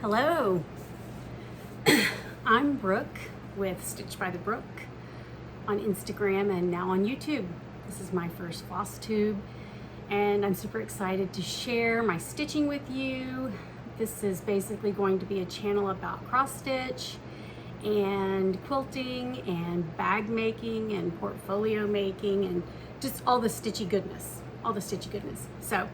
Hello, I'm Brooke with Stitchbythebrook on Instagram and now on YouTube. This is my first Flosstube and I'm super excited to share my stitching with you. This is basically going to be a channel about cross stitch and quilting and bag making and portfolio making and just all the stitchy goodness, So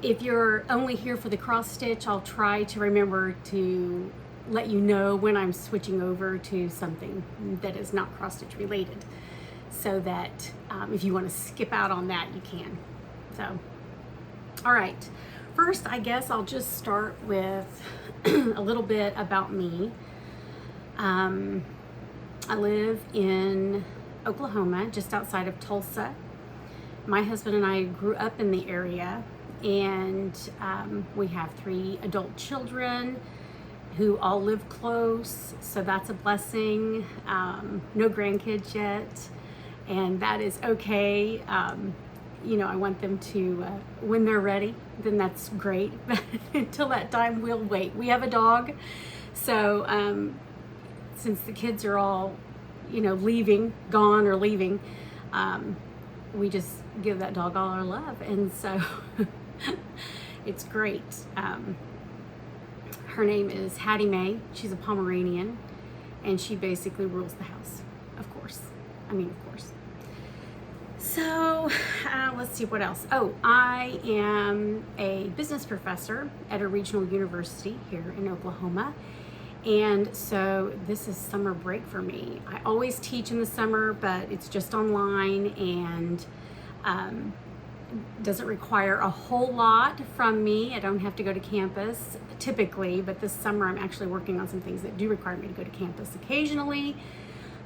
if you're only here for the cross stitch, I'll try to remember to let you know when I'm switching over to something that is not cross stitch related, so that if you want to skip out on that, you can. So, all right. First, I guess I'll just start with a little bit about me. I live in Oklahoma, just outside of Tulsa. My husband and I grew up in the area, and we have 3 adult children who all live close, so that's a blessing. No grandkids yet, and that is okay. You know, I want them to, when they're ready, then that's great. But until that time, we'll wait. We have a dog, so since the kids are all, you know, gone or leaving, we just give that dog all our love, and so it's great. Her name is Hattie Mae. She's a Pomeranian, and she basically rules the house, of course. So let's see what else. Oh, I am a business professor at a regional university here in Oklahoma. And so this is summer break for me. I always teach in the summer, but it's just online and doesn't require a whole lot from me. I don't have to go to campus typically, but this summer I'm actually working on some things that do require me to go to campus occasionally.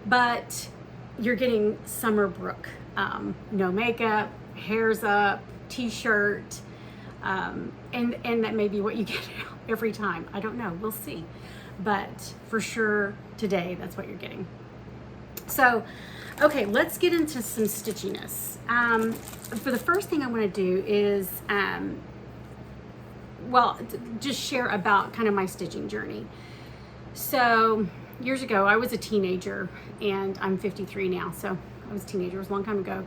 But you're getting summer Brooke. No makeup, hair's up, t-shirt, and that may be what you get every time. I don't know, we'll see. But for sure today, that's what you're getting. So, okay, let's get into some stitchiness. For the first thing I want to do is, just share about kind of my stitching journey. So years ago, I was a teenager, and I'm 53 now, so I was a teenager. It was a long time ago.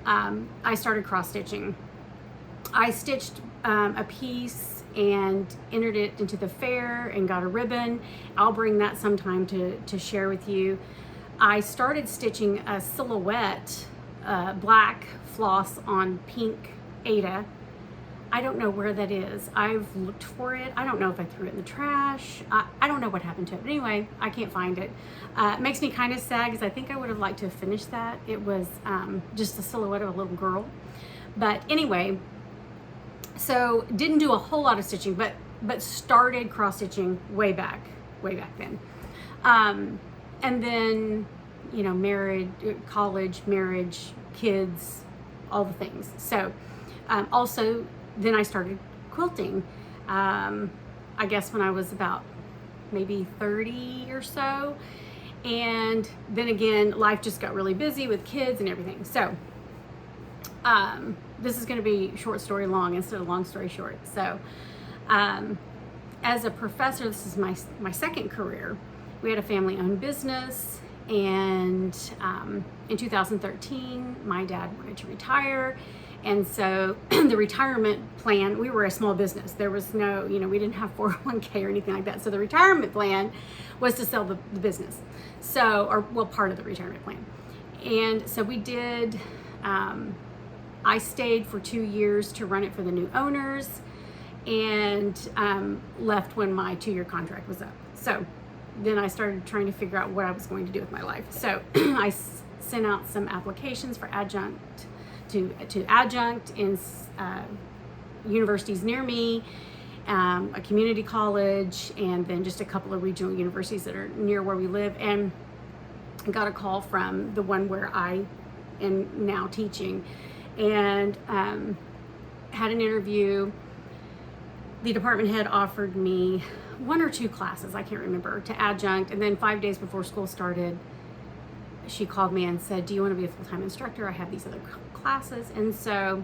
I started cross stitching. I stitched a piece and entered it into the fair and got a ribbon. I'll bring that sometime to share with you. I started stitching a silhouette, black floss on pink Aida. I don't know where that is. I've looked for it. I don't know if I threw it in the trash. I don't know what happened to it. But anyway, I can't find it. It makes me kind of sad because I think I would have liked to have finished that. It was just a silhouette of a little girl. But anyway, so didn't do a whole lot of stitching, but started cross stitching way back then. And then, you know, married, college, marriage, kids, all the things. So also then I started quilting, I guess when I was about maybe 30 or so. And then again, life just got really busy with kids and everything. So this is going to be short story long instead of long story short. So as a professor, this is my second career. We had a family-owned business, and in 2013, my dad wanted to retire. And so the retirement plan, we were a small business. There was no, you know, we didn't have 401k or anything like that. So the retirement plan was to sell the business. So, part of the retirement plan. And so we did, I stayed for 2 years to run it for the new owners, and left when my 2-year contract was up. So then I started trying to figure out what I was going to do with my life. So I sent out some applications for adjunct to adjunct in universities near me, a community college, and then just a couple of regional universities that are near where we live, and got a call from the one where I am now teaching, and had an interview. The department head offered me 1 or 2 classes, I can't remember, to adjunct, and then 5 days before school started, she called me and said, do you want to be a full-time instructor? I have these other classes. And so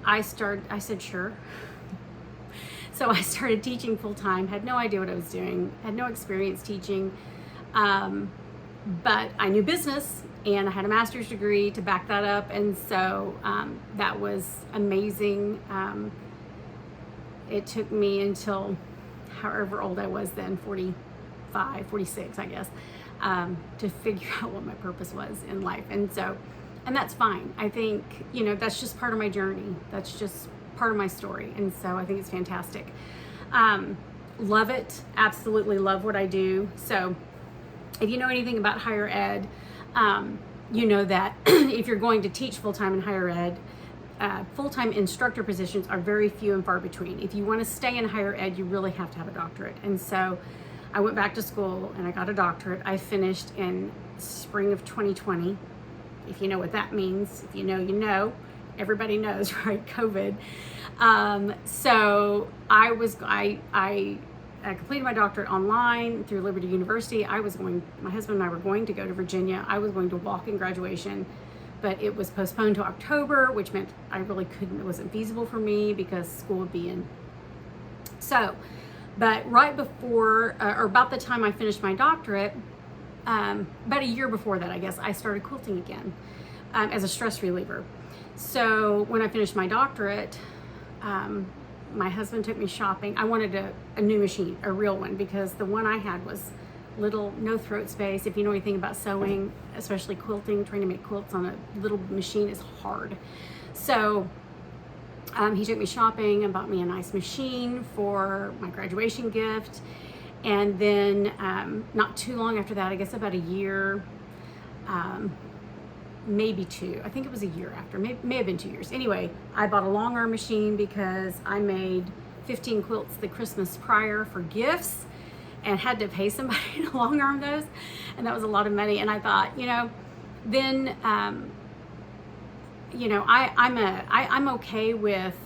I said, sure. So I started teaching full-time, had no idea what I was doing, had no experience teaching, but I knew business and I had a master's degree to back that up, and so that was amazing. It took me until however old I was then, 45, 46, I guess, to figure out what my purpose was in life. And that's fine. I think, that's just part of my journey. That's just part of my story. And so I think it's fantastic. Love it. Absolutely love what I do. So if you know anything about higher ed, you know that if you're going to teach full-time in higher ed, full-time instructor positions are very few and far between. If you want to stay in higher ed, you really have to have a doctorate. And so I went back to school and I got a doctorate. I finished in spring of 2020. If you know what that means, if you know, you know. Everybody knows, right? COVID. So I completed my doctorate online through Liberty University. My husband and I were going to go to Virginia. I was going to walk in graduation, but it was postponed to October, which meant I really couldn't, it wasn't feasible for me because school would be in. So, but right before, or about the time I finished my doctorate, about a year before that, I guess, I started quilting again as a stress reliever. So when I finished my doctorate, my husband took me shopping. I wanted a new machine, a real one, because the one I had was little, no throat space. If you know anything about sewing, especially quilting, trying to make quilts on a little machine is hard. So he took me shopping and bought me a nice machine for my graduation gift. And then not too long after that, I guess about a year, maybe two. I think it was a year after, may have been 2 years. Anyway, I bought a long arm machine because I made 15 quilts the Christmas prior for gifts and had to pay somebody to long arm those. And that was a lot of money. And I thought, then, I'm okay with,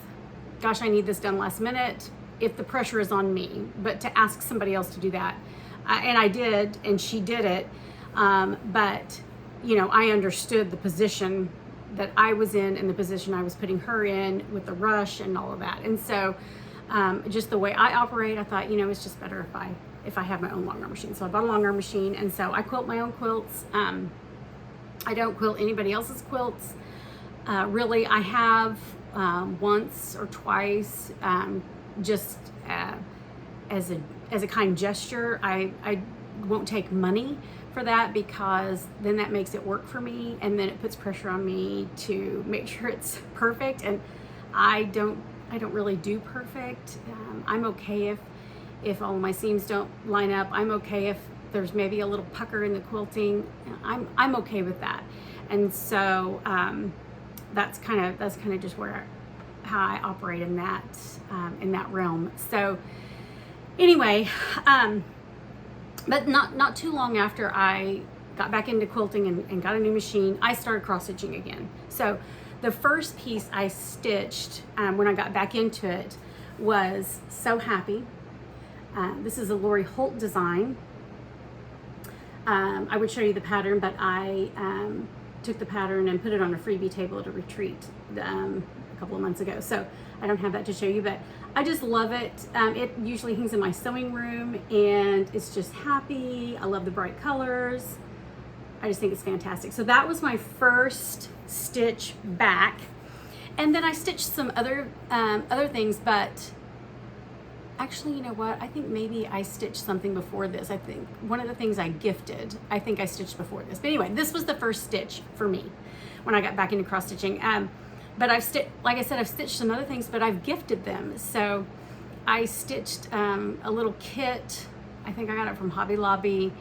gosh, I need this done last minute if the pressure is on me, but to ask somebody else to do that. And I did, and she did it. But I understood the position that I was in and the position I was putting her in with the rush and all of that. And so just the way I operate, I thought, it's just better if I have my own long arm machine. So I bought a long arm machine, and so I quilt my own quilts. I don't quilt anybody else's quilts. Really, I have once or twice, just as a kind gesture. I won't take money for that because then that makes it work for me, and then it puts pressure on me to make sure it's perfect, and I don't really do perfect. I'm okay if all my seams don't line up. I'm okay if there's maybe a little pucker in the quilting. I'm okay with that. And so that's kind of just how I operate in that realm. So anyway, but not too long after I got back into quilting and got a new machine, I started cross stitching again. So the first piece I stitched when I got back into it was So Happy. This is a Lori Holt design. I would show you the pattern, but I took the pattern and put it on a freebie table at a retreat a couple of months ago. So I don't have that to show you, but I just love it. It usually hangs in my sewing room, and it's just happy. I love the bright colors. I just think it's fantastic. So that was my first stitch back. And then I stitched some other things, but actually, you know what? I think maybe I stitched something before this. I think one of the things I gifted, I think I stitched before this. But anyway, this was the first stitch for me when I got back into cross stitching. But like I said, I've stitched some other things, but I've gifted them. So I stitched a little kit. I think I got it from Hobby Lobby.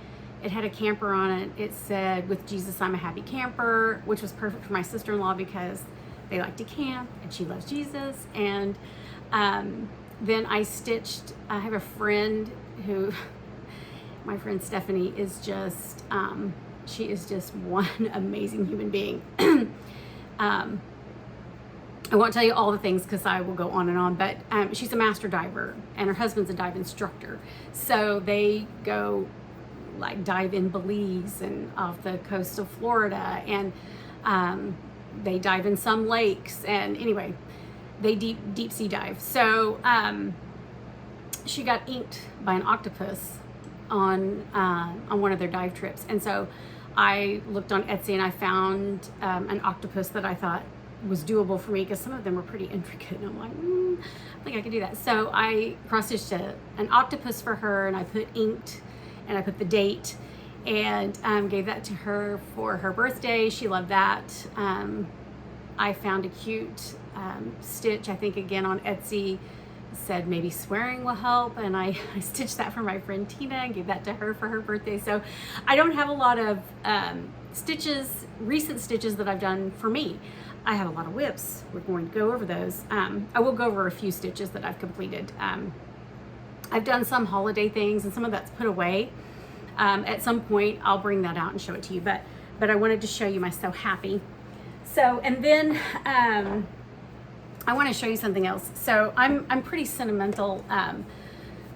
It had a camper on it. It said, "With Jesus, I'm a happy camper," which was perfect for my sister-in-law because they like to camp and she loves Jesus. And then I stitched, I have a friend who, my friend Stephanie is just, she is just one amazing human being. I won't tell you all the things because I will go on and on, but she's a master diver and her husband's a dive instructor. So they go like dive in Belize and off the coast of Florida, and they dive in some lakes, and anyway, they deep sea dive. So she got inked by an octopus on one of their dive trips. And so I looked on Etsy and I found an octopus that I thought was doable for me, because some of them were pretty intricate, and I'm like, I think I can do that. So I cross-stitched an octopus for her, and I put inked, and I put the date, and gave that to her for her birthday. She loved that. I found a cute stitch, I think again on Etsy, said maybe swearing will help, and I stitched that for my friend Tina and gave that to her for her birthday. So I don't have a lot of stitches, recent stitches that I've done for me. I have a lot of whips. We're going to go over those. I will go over a few stitches that I've completed. I've done some holiday things, and some of that's put away. At some point I'll bring that out and show it to you, but I wanted to show you my So Happy. So, and then I want to show you something else. So I'm pretty sentimental.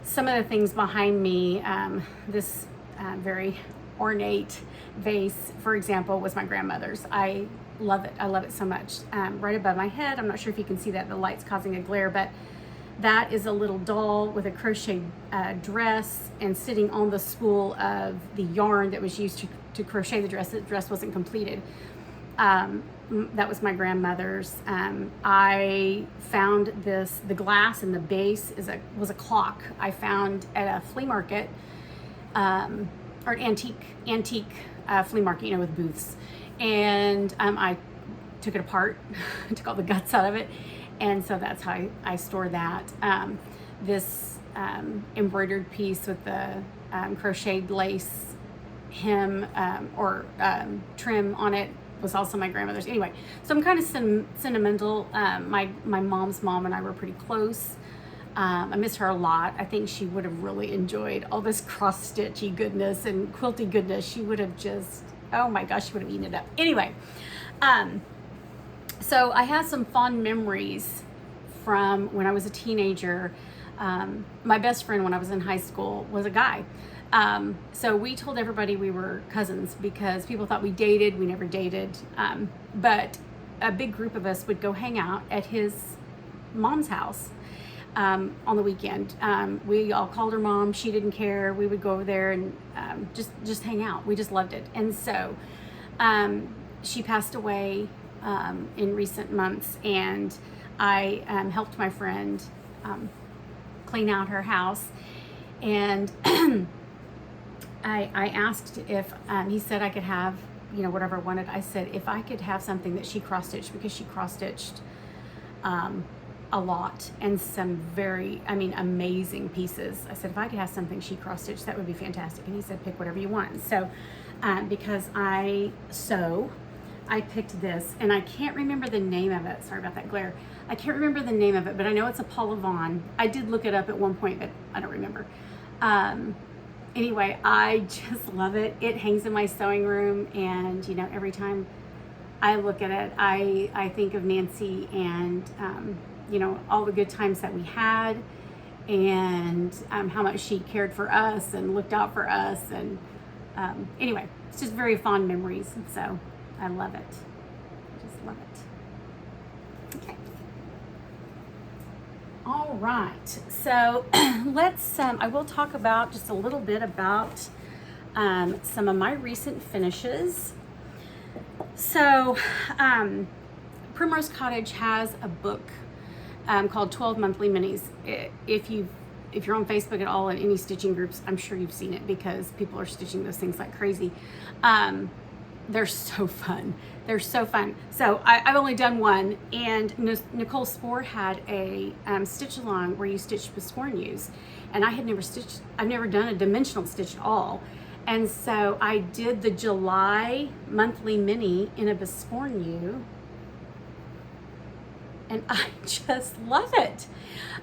Some of the things behind me, this very ornate vase, for example, was my grandmother's. I love it. I love it so much. Right above my head, I'm not sure if you can see that, the light's causing a glare, but that is a little doll with a crochet dress, and sitting on the spool of the yarn that was used to crochet the dress. The dress wasn't completed. That was my grandmother's. I found this, the glass in the base was a clock I found at a flea market, or an antique flea market, you know, with booths. And I took it apart, took all the guts out of it, and so that's how I store that. This embroidered piece with the crocheted lace hem or trim on it was also my grandmother's. Anyway, so I'm kind of sentimental. My mom's mom and I were pretty close. I miss her a lot. I think she would have really enjoyed all this cross-stitchy goodness and quilty goodness. She would have just, oh my gosh, she would have eaten it up. Anyway, so I have some fond memories from when I was a teenager. My best friend when I was in high school was a guy. So we told everybody we were cousins because people thought we dated. We never dated. But a big group of us would go hang out at his mom's house on the weekend. We all called her mom. She didn't care. We would go over there and just hang out. We just loved it. And so she passed away in recent months, and I helped my friend clean out her house. And I asked if he said I could have, you know, whatever I wanted. I said if I could have something that she cross-stitched, because she cross-stitched a lot, and some very, I mean, amazing pieces. I said if I could have something she cross-stitched, that would be fantastic. And he said pick whatever you want. So because I picked this, and I can't remember the name of it. Sorry about that glare. I can't remember the name of it, but I know it's a Paula Vaughn. I did look it up at one point, but I don't remember. Anyway, I just love it. It hangs in my sewing room, and you know, every time I look at it, I think of Nancy and you know, all the good times that we had, and how much she cared for us and looked out for us. And anyway, it's just very fond memories. So I love it. I just love it. Okay. All right. So let's, I will talk about just a little bit about some of my recent finishes. So Primrose Cottage has a book called 12 Monthly Minis. If you're on Facebook at all in any stitching groups, I'm sure you've seen it because people are stitching those things like crazy. They're so fun. They're so fun. So I've only done one, and Nicole Spohr had a stitch along where you stitched biscornues, and I had never stitched, I've never done a dimensional stitch at all. And so I did the July monthly mini in a biscornu, and I just love it.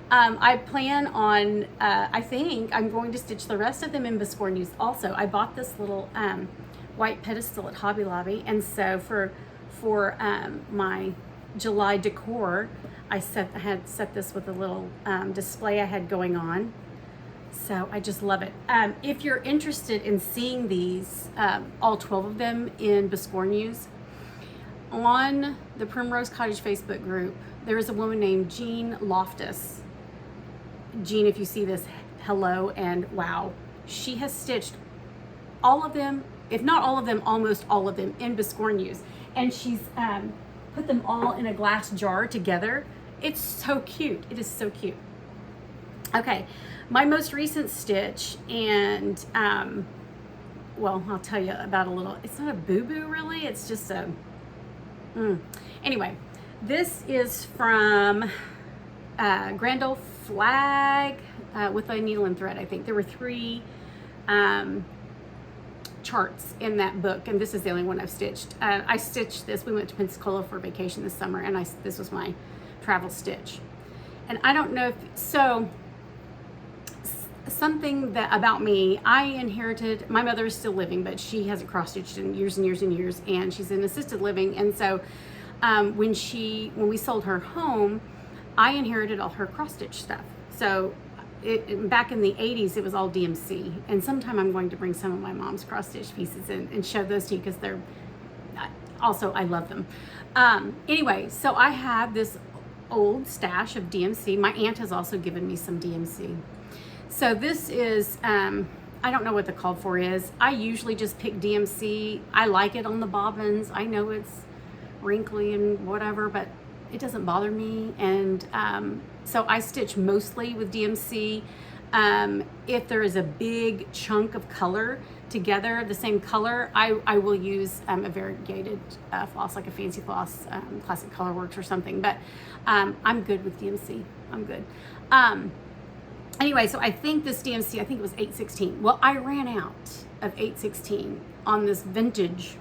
I plan on, I think I'm going to stitch the rest of them in biscornus also. I bought this little white pedestal at Hobby Lobby, and so for my July decor, I had set this with a little display I had going on. So I just love it. If you're interested in seeing these, all 12 of them in biscornus, on the Primrose Cottage Facebook group, there is a woman named Jean Loftus, Jean, if you see this, hello and wow. She has stitched all of them, if not all of them, almost all of them in Biscornues. And she's put them all in a glass jar together. It's so cute. It is so cute. Okay, my most recent stitch, and well, I'll tell you about a little, it's not a boo-boo really, it's just a, anyway, this is from Grand Ole Flag with a needle and thread, I think. There were 3 charts in that book, and this is the only one I've stitched. I stitched this, we went to Pensacola for vacation this summer, and this was my travel stitch. And I don't know if, so, something that about me, I inherited, my mother is still living, but she hasn't cross-stitched in years and years and years, and she's in assisted living. And so when we sold her home, I inherited all her cross-stitch stuff. So back in the 80s, it was all DMC. And sometime I'm going to bring some of my mom's cross-stitch pieces in and show those to you, because they're, also, I love them. Anyway, so I have this old stash of DMC. My aunt has also given me some DMC. So this is, I don't know what the call for is. I usually just pick DMC. I like it on the bobbins. I know it's wrinkly and whatever, but it doesn't bother me. And so I stitch mostly with DMC. If there is a big chunk of color together, the same color, I will use a variegated floss, like a fancy floss, Classic Colorworks or something. But I'm good with DMC. I'm good. Anyway, so I think this DMC, I think it was 8/16. Well, I ran out of 8/16 on this vintage,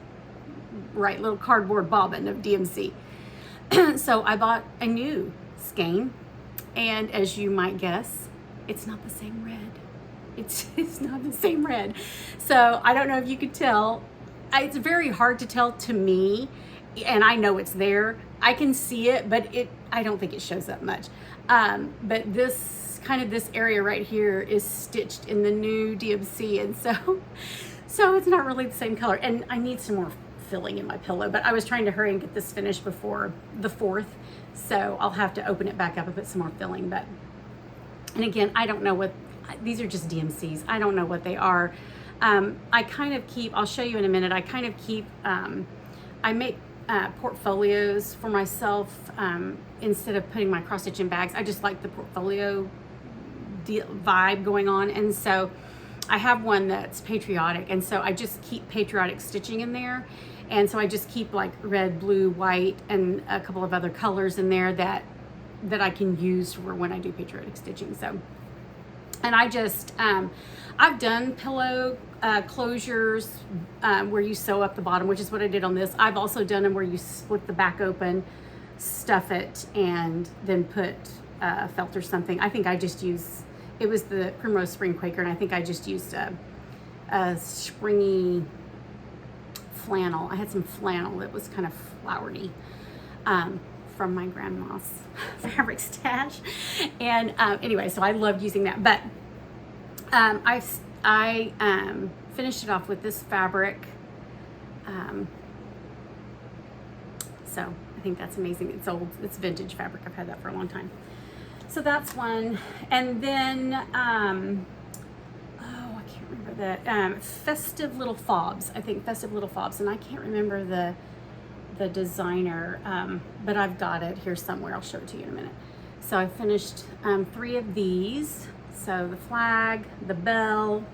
right, little cardboard bobbin of DMC. So I bought a new skein, and as you might guess, it's not the same red. It's not the same red. So I don't know if you could tell. It's very hard to tell to me, and I know it's there. I can see it, but I don't think it shows up much. But this area right here is stitched in the new DMC, and so it's not really the same color. And I need some more filling in my pillow, but I was trying to hurry and get this finished before the 4th, so I'll have to open it back up and put some more filling. But, and again, I don't know what, these are just DMCs. I don't know what they are. I kind of keep, I'll show you in a minute, I kind of keep, I make portfolios for myself instead of putting my cross stitch in bags. I just like the portfolio vibe going on, and so I have one that's patriotic, and so I just keep patriotic stitching in there. And so I just keep like red, blue, white, and a couple of other colors in there that I can use for when I do patriotic stitching. So, and I just I've done pillow closures where you sew up the bottom, which is what I did on this. I've also done them where you split the back open, stuff it, and then put felt or something. I think I just used, it was the Primrose Spring Quaker, and I think I just used a springy flannel. I had some flannel that was kind of flowery from my grandma's fabric stash. And anyway, so I loved using that. But I finished it off with this fabric. So I think that's amazing. It's old, it's vintage fabric. I've had that for a long time. So that's one. And then, I can't remember the, Festive Little Fobs. I think Festive Little Fobs. And I can't remember the designer, but I've got it here somewhere. I'll show it to you in a minute. So I finished 3 of these. So the flag, the bell,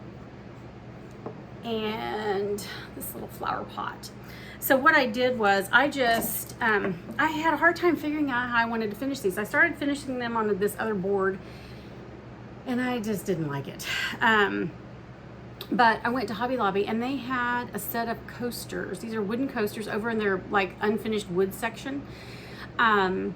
and this little flower pot. So what I did was I just, I had a hard time figuring out how I wanted to finish these. I started finishing them on this other board, and I just didn't like it. But I went to Hobby Lobby, and they had a set of coasters. These are wooden coasters over in their like unfinished wood section. I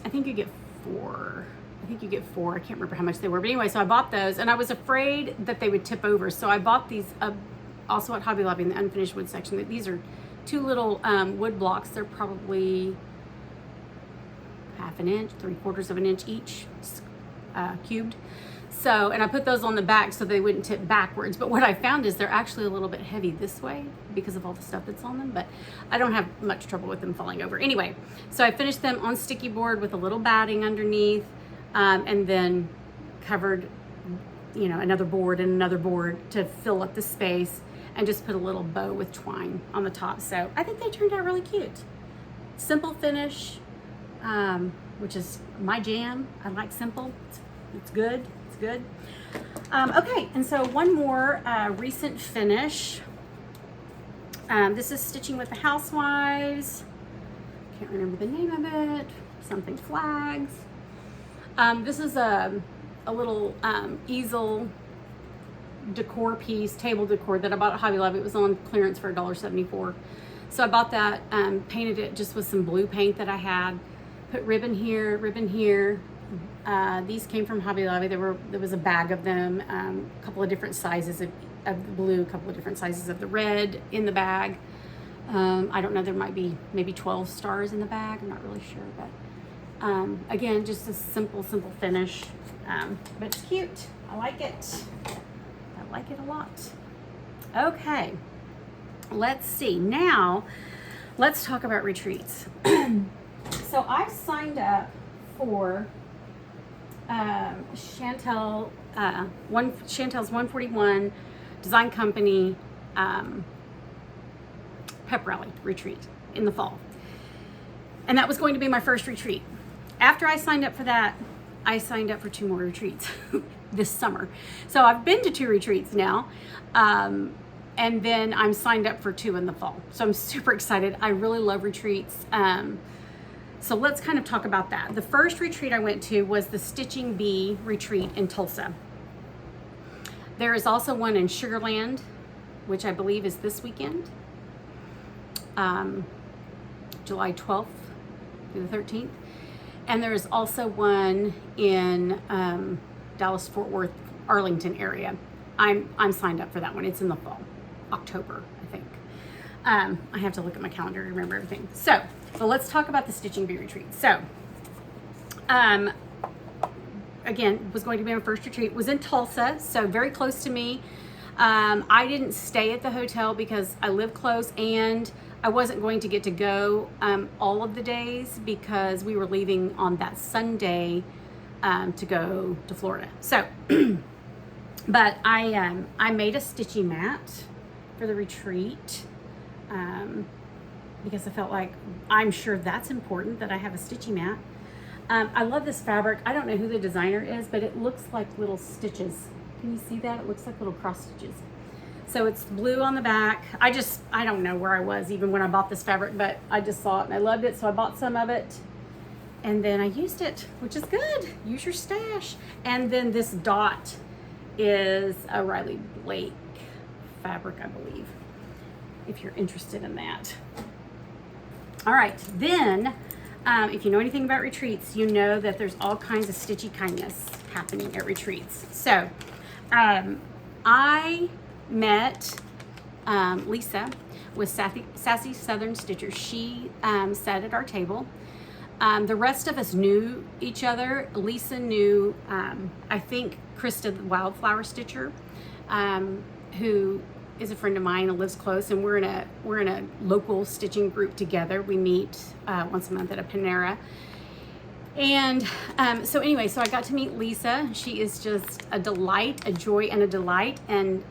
think you get 4. I think you get 4. I can't remember how much they were. But anyway, so I bought those, and I was afraid that they would tip over. So I bought these also at Hobby Lobby in the unfinished wood section. These are 2 little wood blocks. They're probably 1/2 inch, 3/4 of an inch each, cubed. So, and I put those on the back so they wouldn't tip backwards. But what I found is they're actually a little bit heavy this way because of all the stuff that's on them, but I don't have much trouble with them falling over. Anyway, so I finished them on sticky board with a little batting underneath, and then covered, you know, another board and another board to fill up the space, and just put a little bow with twine on the top. So I think they turned out really cute. Simple finish, which is my jam. I like simple. It's good. It's good. Okay, and so one more recent finish. This is Stitching with the Housewives. Can't remember the name of it. Something flags. This is a little easel decor piece, table decor that I bought at Hobby Lobby. It was on clearance for $1.74. So I bought that, painted it just with some blue paint that I had. Put ribbon here, ribbon here. These came from Hobby Lobby. There was a bag of them, a couple of different sizes of the blue, a couple of different sizes of the red in the bag. I don't know, there might be maybe 12 stars in the bag. I'm not really sure, but again, just a simple finish, but it's cute. I like it. I like it a lot. Okay, let's see. Now, let's talk about retreats. So I signed up for Chantel's 141 Design Company pep rally retreat in the fall. And that was going to be my first retreat. After I signed up for that, I signed up for 2 more retreats this summer. So I've been to 2 retreats now. And then I'm signed up for 2 in the fall. So I'm super excited. I really love retreats. So let's kind of talk about that. The first retreat I went to was the Stitching Bee retreat in Tulsa. There is also one in Sugar Land, which I believe is this weekend, July 12th through the 13th. And there is also one in Dallas, Fort Worth, Arlington area. I'm signed up for that one. It's in the fall, October, I think. I have to look at my calendar to remember everything. So let's talk about the Stitching Bee retreat. So, again, was going to be my first retreat. Was in Tulsa, so very close to me. I didn't stay at the hotel because I live close, and I wasn't going to get to go all of the days because we were leaving on that Sunday to go to Florida. So, but I made a stitchy mat for the retreat because I felt like, I'm sure that's important that I have a stitchy mat. I love this fabric. I don't know who the designer is, but it looks like little stitches. Can you see that? It looks like little cross stitches. So it's blue on the back. I don't know where I was even when I bought this fabric, but I just saw it and I loved it. So I bought some of it and then I used it, which is good. Use your stash. And then this dot is a Riley Blake fabric, I believe, if you're interested in that. All right, then if you know anything about retreats, you know that there's all kinds of stitchy kindness happening at retreats. So I met Lisa with Sassy Southern Stitcher. She sat at our table. The rest of us knew each other. Lisa knew, I think, Krista the Wildflower Stitcher, who is a friend of mine and lives close, and we're in a local stitching group together. We meet once a month at a Panera. And so anyway, so I got to meet Lisa. She is just a delight, a joy and a delight. And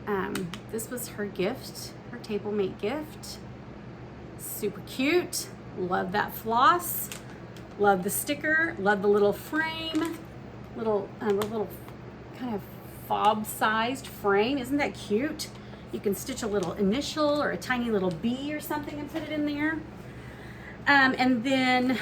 this was her gift, her table mate gift. Super cute. Love that floss. Love the sticker. Love the little frame. Little kind of fob-sized frame. Isn't that cute? You can stitch a little initial or a tiny little bee or something and put it in there. And then,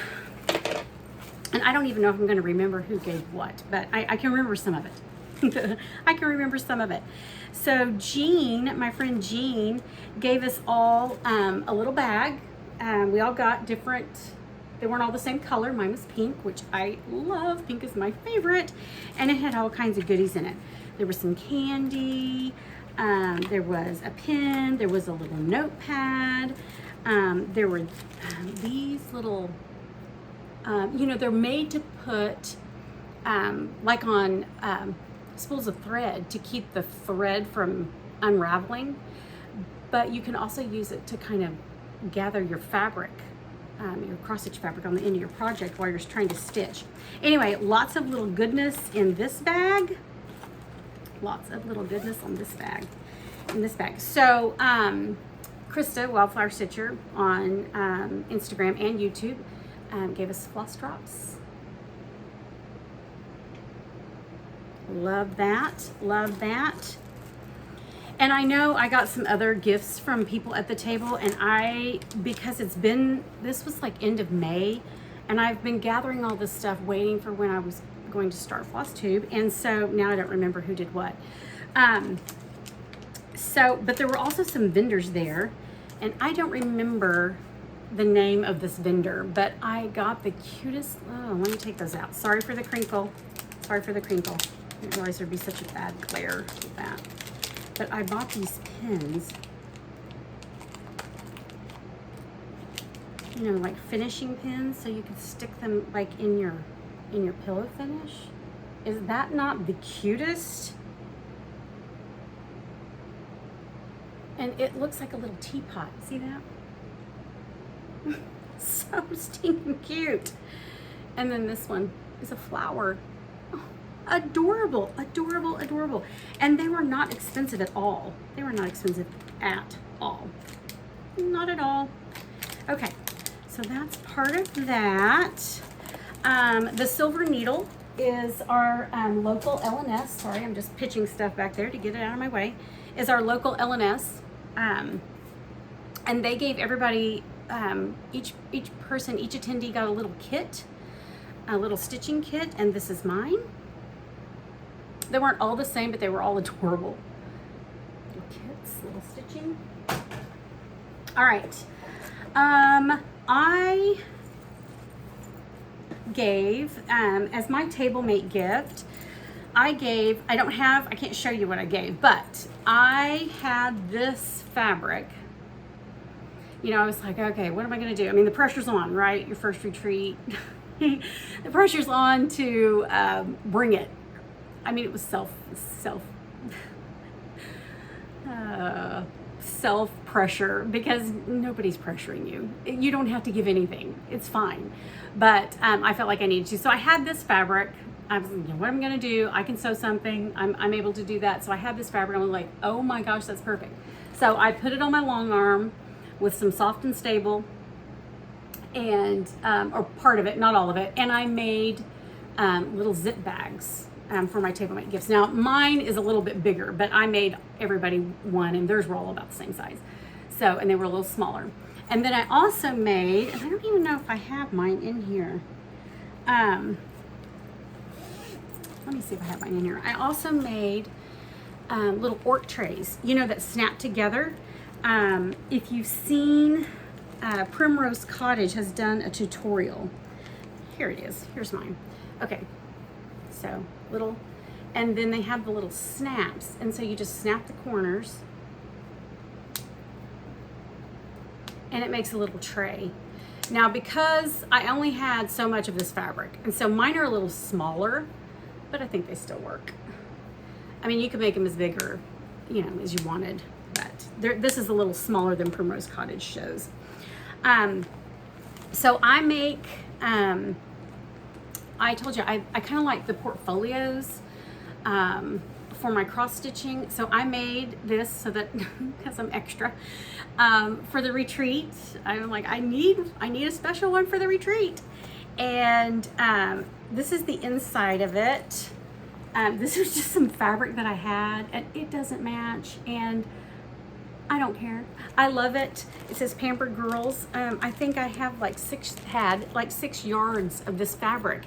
and I don't even know if I'm going to remember who gave what, but I can remember some of it. I can remember some of it. So Jean, my friend Jean, gave us all a little bag. We all got different, they weren't all the same color. Mine was pink, which I love. Pink is my favorite. And it had all kinds of goodies in it. There was some candy. There was a pen. There was a little notepad. There were these little, you know, they're made to put like on spools of thread to keep the thread from unraveling, but you can also use it to kind of gather your fabric your cross stitch fabric on the end of your project while you're trying to stitch. Anyway, lots of little goodness in this bag. Lots of little goodness on this bag. In this bag. So, Krista, Wildflower Stitcher on Instagram and YouTube, gave us floss drops. Love that. Love that. And I know I got some other gifts from people at the table, and because this was like end of May, and I've been gathering all this stuff waiting for when I was going to start Flosstube, and so now I don't remember who did what. But there were also some vendors there, and I don't remember the name of this vendor, but I got the cutest, oh, let me take those out. Sorry for the crinkle. Sorry for the crinkle. I didn't realize there'd be such a bad glare with that. But I bought these pins, you know, like finishing pins, so you could stick them like in your pillow finish. Is that not the cutest? And it looks like a little teapot. See that? So stinking cute. And then this one is a flower. Adorable, adorable, adorable. And they were not expensive at all. They were not expensive at all. Not at all. Okay, so that's part of that. The silver needle is our local LNS. Sorry, I'm just pitching stuff back there to get it out of my way. Is our local LNS. And they gave everybody, each person, each attendee got a little kit, a little stitching kit, and this is mine. They weren't all the same, but they were all adorable. Little kits, little stitching. All right. I gave, as my table mate gift, I can't show you what I gave, but I had this fabric. You know, I was like, okay, what am I going to do? I mean, the pressure's on, right? Your first retreat. The pressure's on to bring it. I mean, it was self pressure, because nobody's pressuring you. You don't have to give anything. It's fine. But I felt like I needed to. So I had this fabric. I was like, what am I going to do? I can sew something. I'm able to do that. So I had this fabric. I'm like, oh my gosh, that's perfect. So I put it on my long arm with some soft and stable, and or part of it, not all of it. And I made little zip bags for my table mate gifts. Now mine is a little bit bigger, but I made everybody one, and theirs were all about the same size. So, and they were a little smaller. And then I also made, and I don't even know if I have mine in here. Let me see if I have mine in here. I also made little orc trays, you know, that snap together. If you've seen, Primrose Cottage has done a tutorial. Here it is. Here's mine. Okay. So little, and then they have the little snaps, and so you just snap the corners, and it makes a little tray. Now, because I only had so much of this fabric, and so mine are a little smaller, but I think they still work. I mean, you could make them as big or, you know, as you wanted, but this is a little smaller than Primrose Cottage shows. So I make, I told you, I kind of like the portfolios for my cross stitching. So I made this so that, because I'm extra, for the retreat. I'm like, I need a special one for the retreat. And this is the inside of it. This was just some fabric that I had, and it doesn't match, and I don't care. I love it. It says Pampered Girls. I think I have like 6 yards of this fabric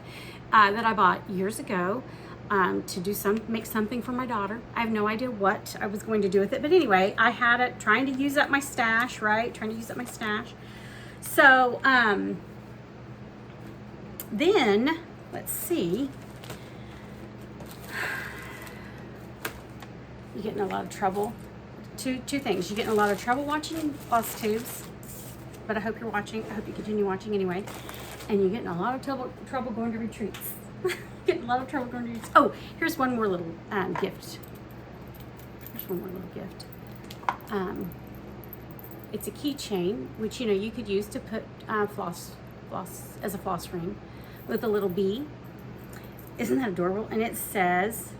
that I bought years ago to make something for my daughter. I have no idea what I was going to do with it, but anyway, I had it, trying to use up my stash, right? Trying to use up my stash. So then let's see. You get in a lot of trouble. Two things. You get in a lot of trouble watching Flosstubes, but I hope you're watching. I hope you continue watching anyway. And you get in a lot of trouble going to retreats. Get in a lot of trouble going to retreats. Oh, here's one more little gift. Here's one more little gift. It's a keychain, which, you know, you could use to put floss as a floss ring with a little bee. Isn't that adorable? And it says,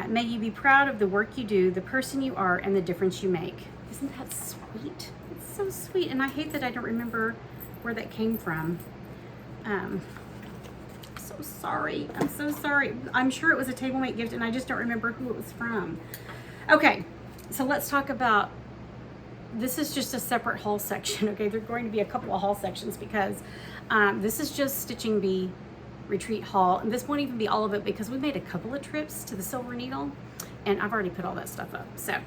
may you be proud of the work you do, the person you are, and the difference you make. Isn't that sweet? It's so sweet. And I hate that I don't remember where that came from. So sorry. I'm so sorry. I'm sure it was a table mate gift and I just don't remember who it was from. Okay, so let's talk about, this is just a separate haul section. Okay, there's going to be a couple of haul sections because this is just Stitching Bee retreat haul, and this won't even be all of it because we made a couple of trips to the Silver Needle and I've already put all that stuff up. So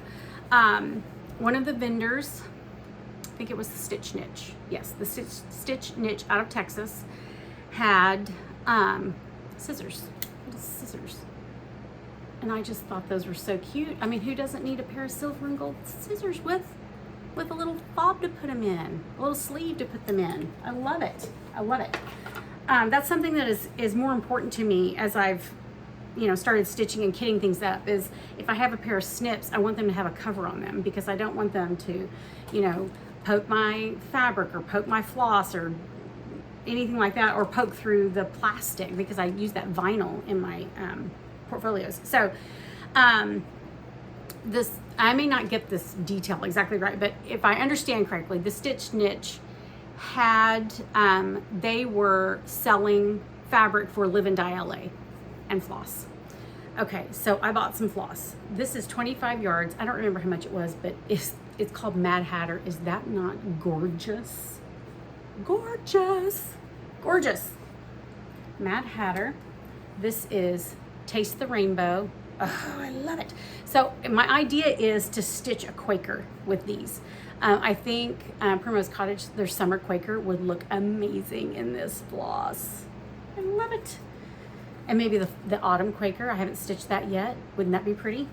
one of the vendors, I think it was the Stitch Niche. Yes, the Stitch Niche out of Texas had scissors, little scissors. And I just thought those were so cute. I mean, who doesn't need a pair of silver and gold scissors with a little fob to put them in, a little sleeve to put them in? I love it. I love it. That's something that is more important to me as I've, you know, started stitching and kitting things up, is if I have a pair of snips, I want them to have a cover on them because I don't want them to, you know, poke my fabric or poke my floss or anything like that, or poke through the plastic because I use that vinyl in my portfolios. So this, I may not get this detail exactly right, but if I understand correctly, the Stitch Niche had, they were selling fabric for Live and Die LA and floss. Okay, so I bought some floss. This is 25 yards. I don't remember how much it was, but it's called Mad Hatter. Is that not gorgeous? Gorgeous, gorgeous. Mad Hatter. This is Taste the Rainbow. Oh, I love it. So my idea is to stitch a Quaker with these. I think Primrose Cottage, their summer Quaker, would look amazing in this floss. I love it. And maybe the autumn Quaker. I haven't stitched that yet. Wouldn't that be pretty?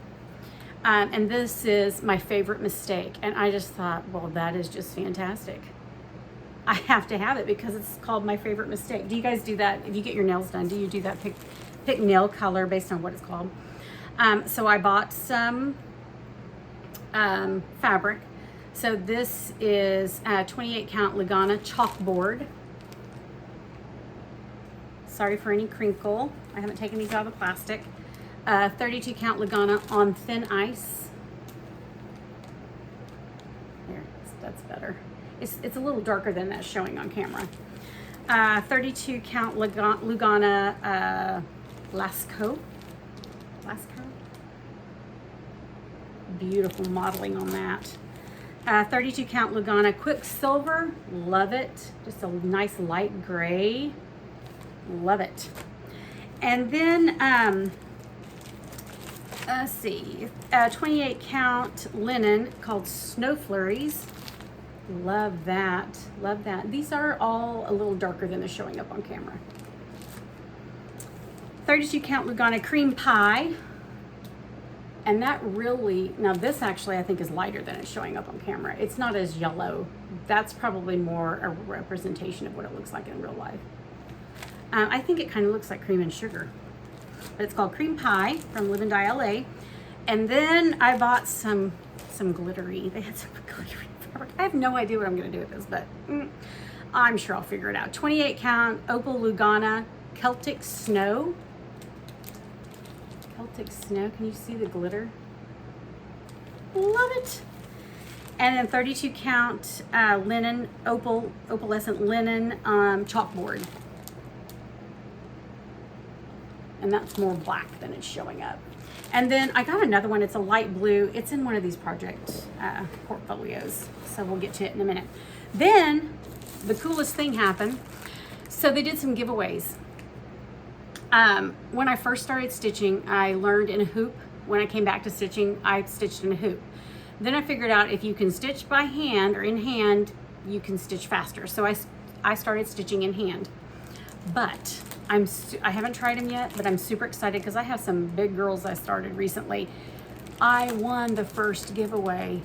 And this is my favorite mistake. And I just thought, well, that is just fantastic. I have to have it because it's called my favorite mistake. Do you guys do that? If you get your nails done, do you do that? Pick nail color based on what it's called. So I bought some fabric. So this is a 28 count Lugana chalkboard. Sorry for any crinkle. I haven't taken these out of the plastic. 32 count Lugana on thin ice. There, that's better. It's a little darker than that's showing on camera. 32 count Lugana Lasco. Beautiful modeling on that. 32 count Lugana Quicksilver. Love it. Just a nice light gray. Love it. And then, let's see, 28 count linen called Snow Flurries. Love that. Love that. These are all a little darker than they're showing up on camera. 32 count Lugana Cream Pie. And that really, now this actually I think is lighter than it's showing up on camera. It's not as yellow. That's probably more a representation of what it looks like in real life. I think it kind of looks like cream and sugar. But it's called Cream Pie from Live and Die LA. And then I bought some glittery, they had some glittery fabric. I have no idea what I'm gonna do with this, but I'm sure I'll figure it out. 28 count Opal Lugana Celtic Snow. Celtic Snow, can you see the glitter? Love it. And then 32 count linen, opalescent linen chalkboard. And that's more black than it's showing up. And then I got another one, it's a light blue. It's in one of these project portfolios. So we'll get to it in a minute. Then the coolest thing happened. So they did some giveaways. When I first started stitching, I learned in a hoop. When I came back to stitching, I stitched in a hoop. Then I figured out if you can stitch by hand or in hand, you can stitch faster. So I started stitching in hand. But I haven't tried them yet, but I'm super excited because I have some big girls I started recently. I won the first giveaway.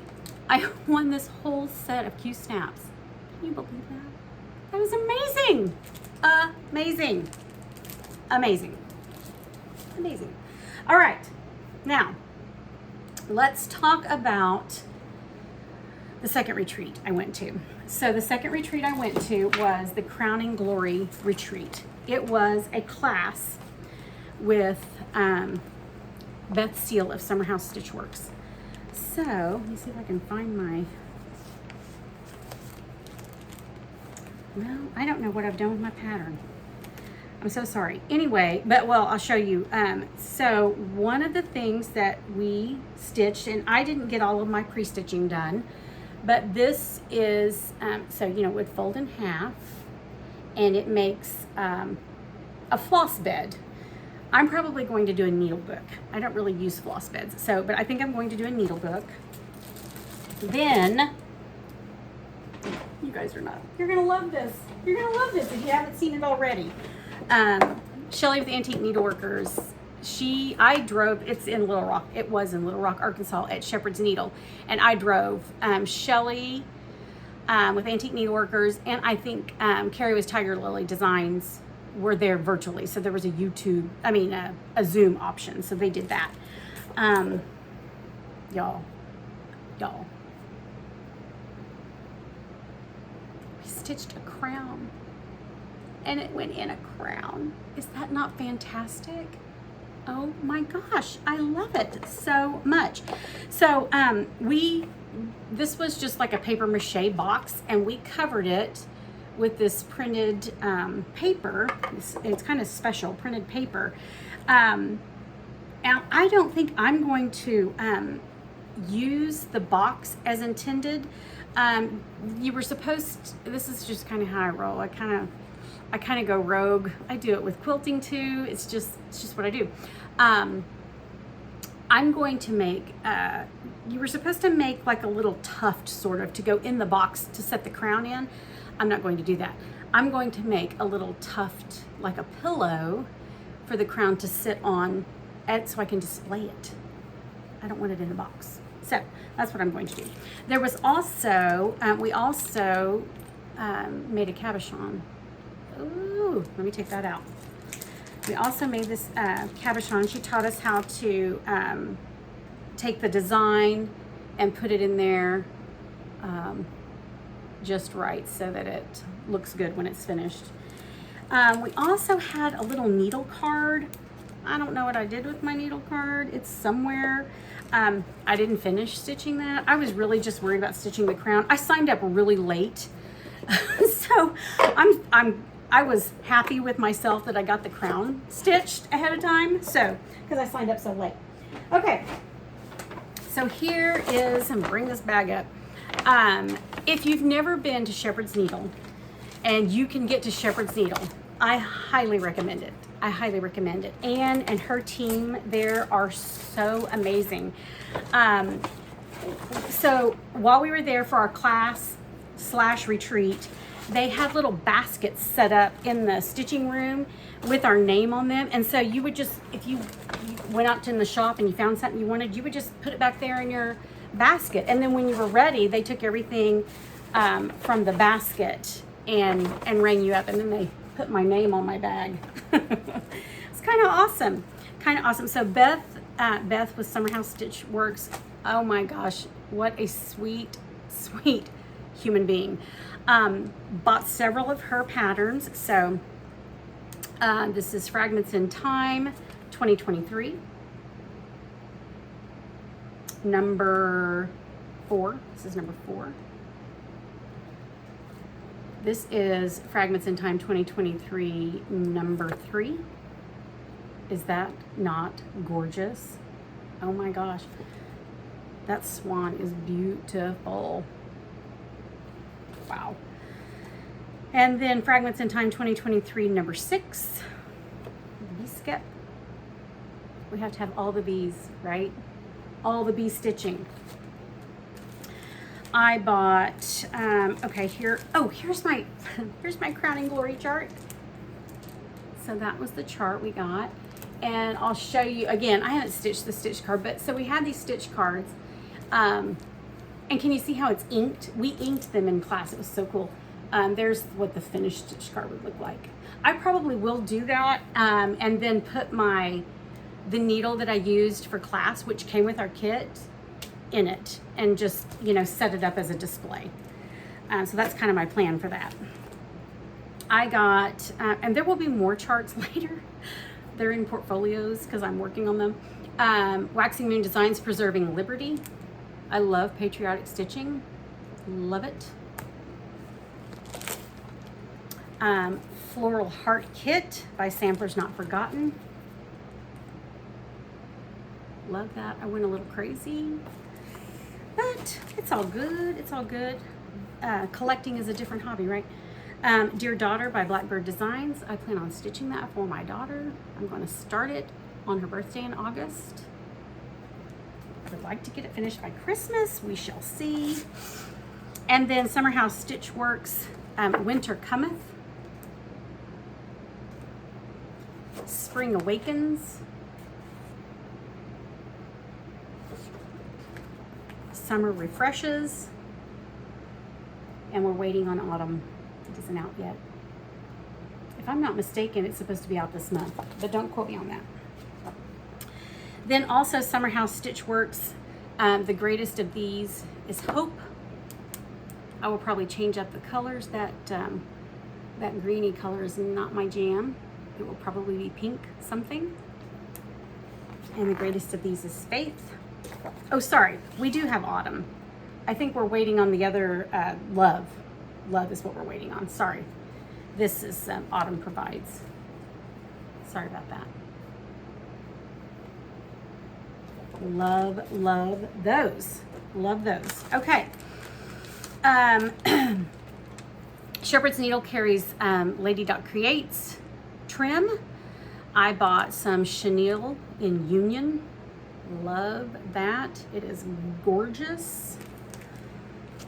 I won this whole set of Q snaps. Can you believe that? That was amazing. Amazing. Amazing. Amazing. All right. Now, let's talk about the second retreat I went to. So the second retreat I went to was the Crowning Glory retreat. It was a class with Beth Seal of Summer House Stitchworks. So let me see if I can find my, well, I don't know what I've done with my pattern. I'm so sorry. Anyway, but well, I'll show you. So one of the things that we stitched, and I didn't get all of my pre-stitching done, but this is, so, you know, it would fold in half and it makes a floss bed. I'm probably going to do a needle book. I don't really use floss beds, so, but I think I'm going to do a needle book. Then, you guys are not, you're gonna love this. You're gonna love this if you haven't seen it already. Shelly with Antique Needleworkers, I drove, it's in Little Rock, it was in Little Rock, Arkansas at Shepherd's Needle, and I drove Shelly with Antique Needleworkers, and I think Carrie with Tiger Lily Designs were there virtually, so there was a a Zoom option, so they did that. Y'all, we stitched a crown, and it went in a crown. Is that not fantastic? Oh my gosh, I love it so much. So this was just like a paper mache box, and we covered it with this printed paper. It's kind of special printed paper. And I don't think I'm going to use the box as intended. You were supposed to, this is just kind of how I roll. I kind of go rogue. I do it with quilting too. It's just what I do. I'm going to make, you were supposed to make like a little tuft sort of to go in the box to set the crown in. I'm not going to do that. I'm going to make a little tuft, like a pillow for the crown to sit on so I can display it. I don't want it in the box. So that's what I'm going to do. There was also, we also made a cabochon. Ooh, let me take that out. We also made this cabochon. She taught us how to take the design and put it in there just right so that it looks good when it's finished. We also had a little needle card. I don't know what I did with my needle card. It's somewhere. I didn't finish stitching that. I was really just worried about stitching the crown. I signed up really late. So I was happy with myself that I got the crown stitched ahead of time. So, because I signed up so late. Okay. So here is, I'm gonna bring this bag up. If you've never been to Shepherd's Needle and you can get to Shepherd's Needle, I highly recommend it. I highly recommend it. Anne and her team there are so amazing. So while we were there for our class/retreat, they had little baskets set up in the stitching room with our name on them. And so you would just, if you went out in the shop and you found something you wanted, you would just put it back there in your basket. And then when you were ready, they took everything from the basket and rang you up, and then they put my name on my bag. It's kind of awesome. Kind of awesome. So Beth with Summer House Stitchworks, oh my gosh, what a sweet, sweet human being. Bought several of her patterns. So this is Fragments in Time 2023. Number 4. This is number 4. This is Fragments in Time 2023, number 3. Is that not gorgeous? Oh my gosh. That swan is beautiful. Wow. And then Fragments in Time 2023, number 6. Bee skip. We have to have all the bees, right? All the bee stitching. I bought, okay, here's my Crowning Glory chart. So that was the chart we got. And I'll show you, again, I haven't stitched the stitch card, but so we had these stitch cards. And can you see how it's inked? We inked them in class. It was so cool. There's what the finished stitch card would look like. I probably will do that and then put the needle that I used for class, which came with our kit, in it and just, you know, set it up as a display. So that's kind of my plan for that. I got, and there will be more charts later. They're in portfolios because I'm working on them. Waxing Moon Designs Preserving Liberty. I love patriotic stitching. Love it. Floral Heart Kit by Samplers Not Forgotten. Love that. I went a little crazy, but it's all good. It's all good. Collecting is a different hobby, right? Dear Daughter by Blackbird Designs. I plan on stitching that for my daughter. I'm going to start it on her birthday in August. I would like to get it finished by Christmas. We shall see. And then Summer House Stitch Works, Winter Cometh. Spring Awakens. Summer Refreshes. And we're waiting on Autumn. It isn't out yet. If I'm not mistaken, it's supposed to be out this month, but don't quote me on that. Then also Summer House Stitch Works. The greatest of these is Hope. I will probably change up the colors. That greeny color is not my jam. It will probably be pink something. And the greatest of these is Faith. Oh, sorry, we do have Autumn. I think we're waiting on the other, Love. Love is what we're waiting on. Sorry. This is Autumn Provides. Sorry about that. Love, love those. Love those. Okay. Shepherd's Needle carries Lady Dot Creates trim. I bought some chenille in Union. Love that. It is gorgeous.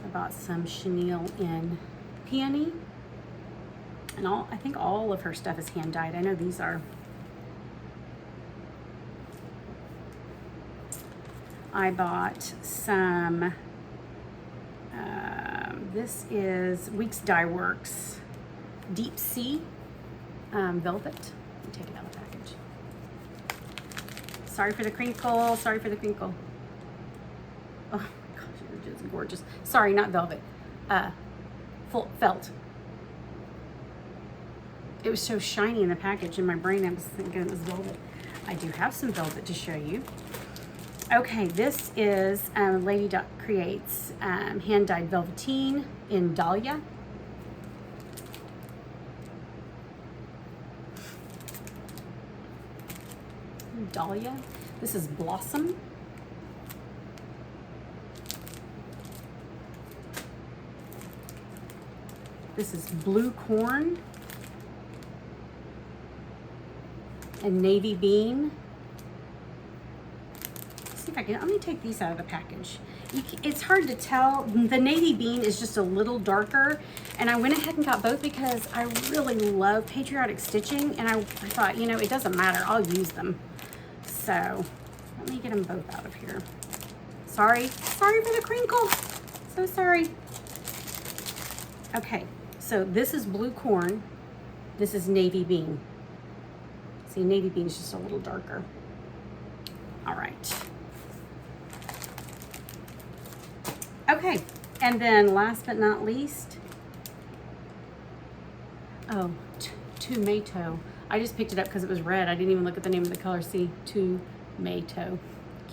I bought some chenille in Peony. And I think all of her stuff is hand dyed. I know these are. I bought some, this is Weeks Dye Works Deep Sea Velvet. Let me take it out of the package. Sorry for the crinkle, sorry for the crinkle. Oh my gosh, it's just gorgeous. Sorry, not velvet, full felt. It was so shiny in the package in my brain, I was thinking it was velvet. I do have some velvet to show you. Okay, this is Lady Dot Creates hand-dyed velveteen in Dahlia. Dahlia. This is Blossom. This is Blue Corn and Navy Bean. See if I can, let me take these out of the package. It's hard to tell. The Navy Bean is just a little darker, and I went ahead and got both because I really love patriotic stitching, and I thought, you know, it doesn't matter, I'll use them. So let me get them both out of here. Sorry for the crinkle, so sorry. Okay, so this is Blue Corn, this is Navy Bean. See, Navy Bean is just a little darker. All right. Okay, and then last but not least, oh, Tomato. I just picked it up because it was red. I didn't even look at the name of the color. See, Tomato.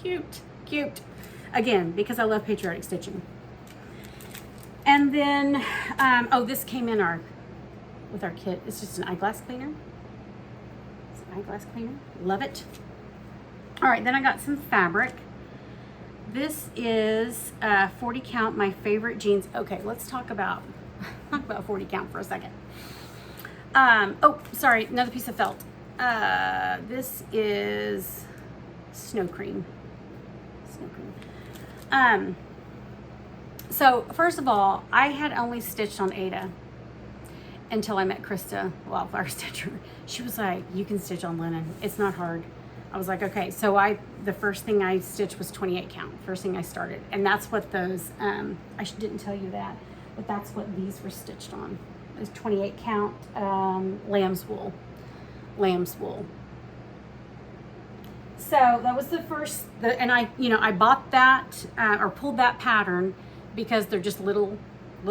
Cute, cute. Again, because I love patriotic stitching. And then, oh, this came in with our kit. It's just an eyeglass cleaner. It's an eyeglass cleaner. Love it. All right, then I got some fabric. This is 40 count, my favorite jeans. Okay, let's talk about 40 count for a second. Oh, sorry, another piece of felt. This is Snow Cream. Snow Cream. So first of all, I had only stitched on Ada until I met Krista, Wildflower Stitcher. She was like, you can stitch on linen. It's not hard. I was like, okay. So the first thing I stitched was 28 count. First thing I started. And that's what those, I didn't tell you that, but that's what these were stitched on. It was 28 count lamb's wool. So that was the first, and I bought that or pulled that pattern because they're just little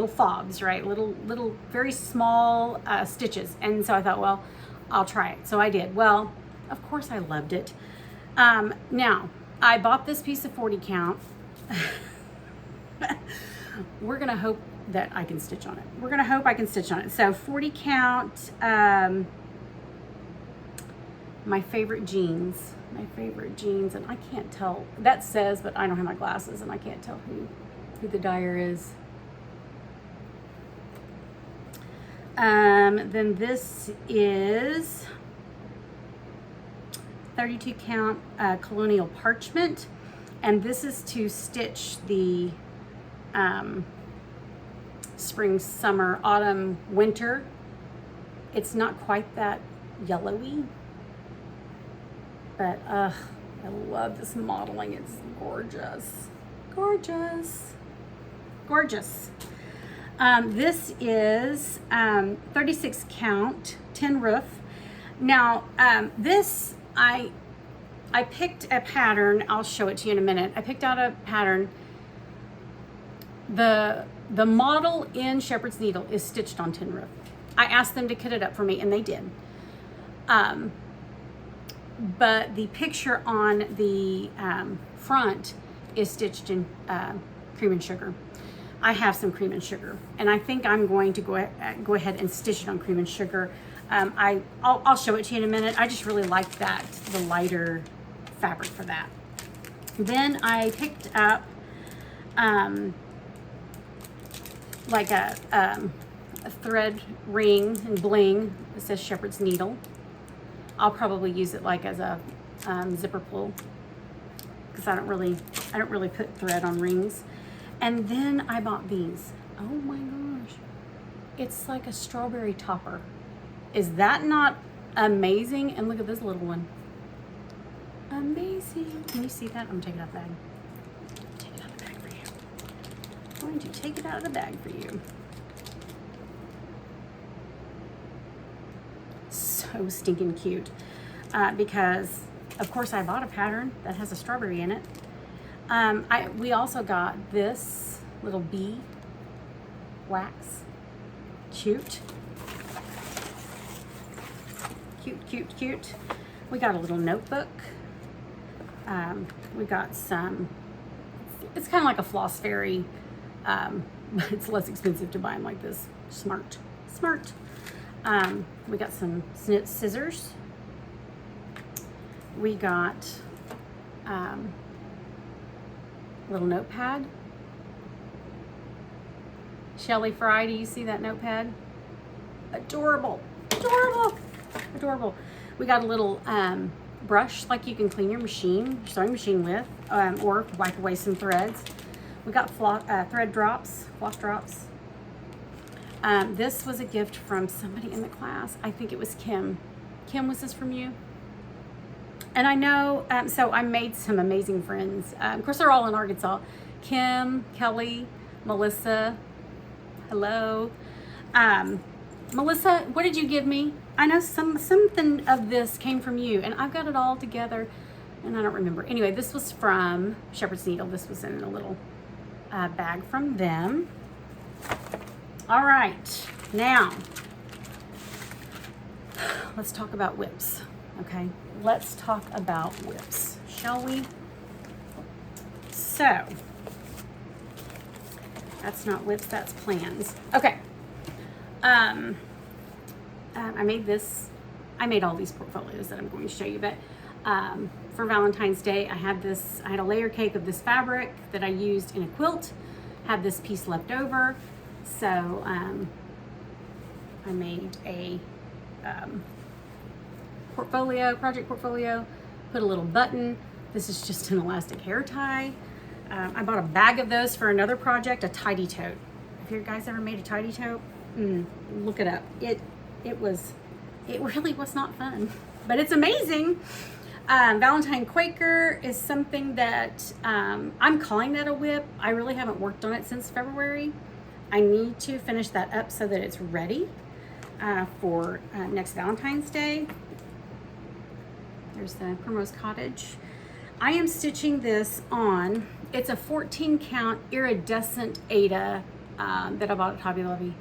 fobs, right? Little very small stitches. And so I thought, well, I'll try it. So I did. Well, of course I loved it. Now, I bought this piece of 40 count. We're going to hope that I can stitch on it. We're going to hope I can stitch on it. So 40 count, my favorite jeans, and I can't tell, that says, but I don't have my glasses and I can't tell who the dyer is. Then this is 32 count colonial parchment, and this is to stitch the spring, summer, autumn, winter. It's not quite that yellowy, but I love this modeling. It's gorgeous, gorgeous, gorgeous. This is 36 count tin roof. Now this I picked a pattern. I'll show it to you in a minute. I picked out a pattern. The model in Shepherd's Needle is stitched on tin roof. I asked them to cut it up for me and they did. But the picture on the front is stitched in cream and sugar. I have some cream and sugar, and I think I'm going to go ahead and stitch it on cream and sugar. I'll show it to you in a minute. I just really like the lighter fabric for that. Then I picked up like a thread ring and bling. It says Shepherd's Needle. I'll probably use it like as a zipper pull because I don't really put thread on rings. And then I bought these. Oh my gosh. It's like a strawberry topper. Is that not amazing? And look at this little one. Amazing. Can you see that? I'm gonna take it out of the bag. Take it out of the bag for you. I'm going to take it out of the bag for you. So stinking cute. Because of course I bought a pattern that has a strawberry in it. We also got this little bee wax. Cute. Cute, cute, cute. We got a little notebook. We got some, it's kind of like a floss fairy, but it's less expensive to buy them like this. Smart. We got some snit scissors. We got a little notepad. Shelly Fry, do you see that notepad? Adorable, adorable, adorable. We got a little brush like you can clean your sewing machine with, or wipe away some threads. We got thread drops, floss drops. This was a gift from somebody in the class. I think it was Kim. Kim, was this from you? And I know, so I made some amazing friends. Of course, they're all in Arkansas. Kim, Kelly, Melissa, hello. Melissa, what did you give me? I know something of this came from you, and I've got it all together, and I don't remember. Anyway, this was from Shepherd's Needle. This was in a little bag from them. All right, now, let's talk about whips, okay? Let's talk about whips, shall we? So, that's not whips, that's plans. Okay. I made all these portfolios that I'm going to show you, but for Valentine's Day, I had a layer cake of this fabric that I used in a quilt, had this piece left over, so I made a project portfolio, put a little button. This is just an elastic hair tie. I bought a bag of those for another project, a tidy tote. Have you guys ever made a tidy tote? Look it up. It really was not fun, but it's amazing. Valentine Quaker is something that I'm calling that a whip. I really haven't worked on it since February. I need to finish that up so that it's ready for next Valentine's Day. There's the Primrose Cottage. I am stitching this on, it's a 14 count iridescent Aida that I bought at Hobby Lobby.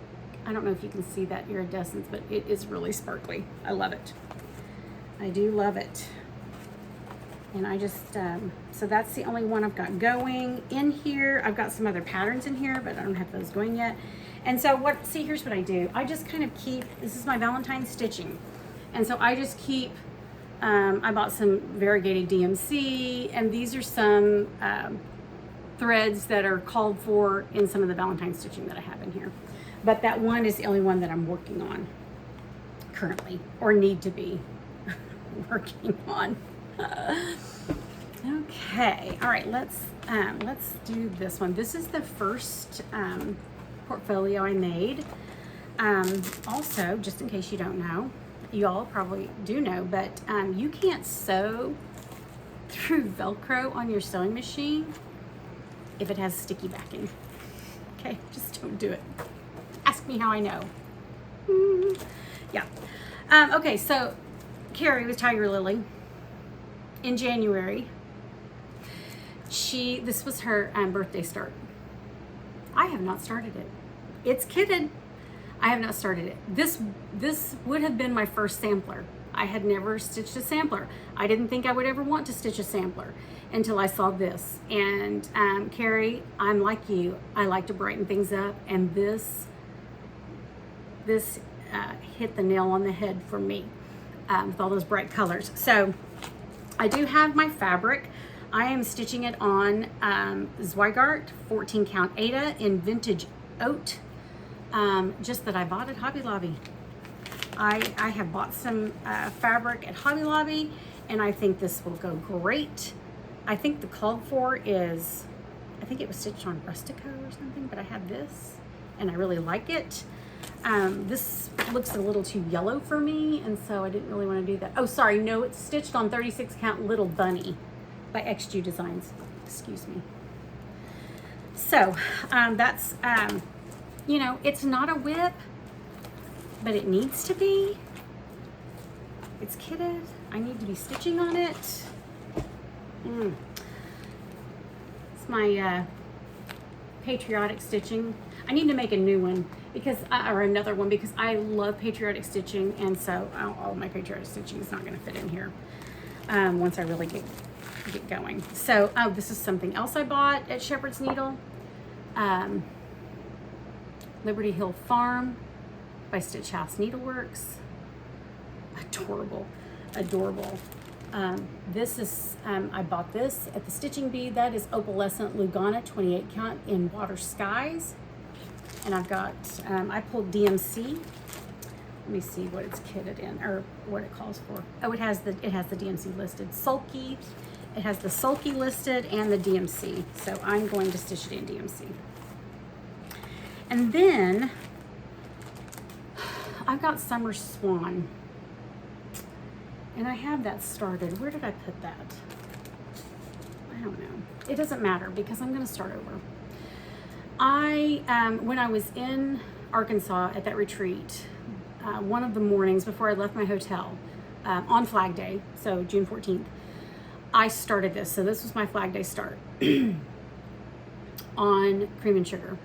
I don't know if you can see that iridescence, but it is really sparkly. I love it. I do love it. And I just, so that's the only one I've got going in here. I've got some other patterns in here, but I don't have those going yet. And so see, here's what I do. I just kind of keep, this is my Valentine's stitching. And so I just keep, I bought some variegated DMC, and these are some threads that are called for in some of the Valentine stitching that I have in here. But that one is the only one that I'm working on currently, or need to be working on. Okay, all right, let's do this one. This is the first portfolio I made. Also, just in case you don't know, you all probably do know, but you can't sew through Velcro on your sewing machine if it has sticky backing. Okay, just don't do it. Ask me how I know. Yeah. Okay, so Carrie with Tiger Lily, in January, this was her birthday start. I have not started it. It's kitted. I have not started it. This would have been my first sampler. I had never stitched a sampler. I didn't think I would ever want to stitch a sampler until I saw this. And Carrie, I'm like you. I like to brighten things up, and this hit the nail on the head for me with all those bright colors. So I do have my fabric. I am stitching it on Zweigart 14 count Aida in vintage oat, just that I bought at Hobby Lobby. I have bought some fabric at Hobby Lobby, and I think this will go great. I think the called for is, I think it was stitched on Rustico or something, but I have this and I really like it. This looks a little too yellow for me, and so I didn't really want to do that. Oh, sorry, no, it's stitched on 36 count Little Bunny by XG Designs. Excuse me. So that's, you know, it's not a whip, but it needs to be. It's kitted. I need to be stitching on it. It's my patriotic stitching. I need to make a new one because, or another one, because I love patriotic stitching, and so all of my patriotic stitching is not going to fit in here once I really get going. So, this is something else I bought at Shepherd's Needle. Liberty Hill Farm by Stitch House Needleworks. Adorable, adorable. This is, I bought this at the Stitching Bee. That is Opalescent Lugana 28 count in Water Skies. And I've got, I pulled DMC. Let me see what it's kitted in, or what it calls for. Oh, it has the DMC listed. Sulky, it has the Sulky listed and the DMC. So I'm going to stitch it in DMC. And then I've got Summer Swan. And I have that started. Where did I put that? I don't know. It doesn't matter because I'm going to start over. When I was in Arkansas at that retreat, one of the mornings before I left my hotel, on Flag Day, so June 14th, I started this. So this was my Flag Day start on Cream and Sugar,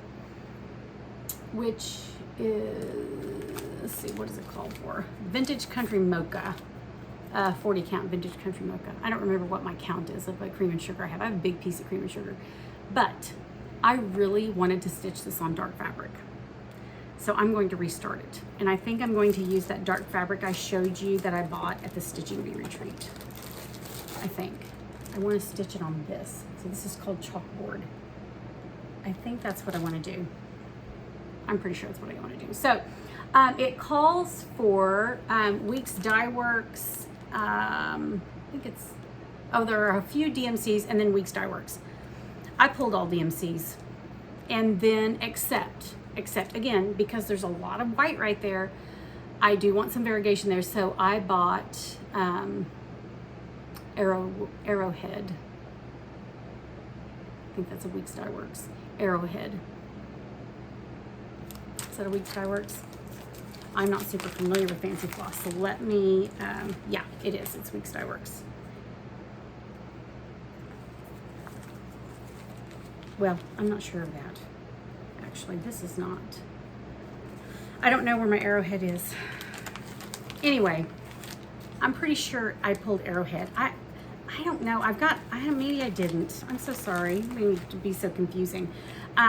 which is, let's see, what is it called for? Vintage Country Mocha. 40 count Vintage Country Mocha. I don't remember what my count is of like Cream and Sugar I have. I have a big piece of Cream and Sugar, but I really wanted to stitch this on dark fabric. So I'm going to restart it. And I think I'm going to use that dark fabric I showed you that I bought at the Stitching Bee retreat. I think. I want to stitch it on this. So this is called Chalkboard. I think that's what I want to do. I'm pretty sure that's what I want to do. So it calls for Weeks Dye Works. I think it's, oh, there are a few DMCs and then Weeks Dye Works. I pulled all DMCs, and then except again, because there's a lot of white right there, I do want some variegation there. So I bought Arrowhead. I think that's a Weeks Dye Works. Arrowhead. Is that a Weeks Dye Works? I'm not super familiar with fancy floss, so let me, yeah, it is. It's Weeks Dye Works. Well, I'm not sure of that. Actually, this is not. I don't know where my Arrowhead is. Anyway, I'm pretty sure I pulled Arrowhead. I don't know. Maybe I didn't. I'm so sorry. Maybe to be so confusing.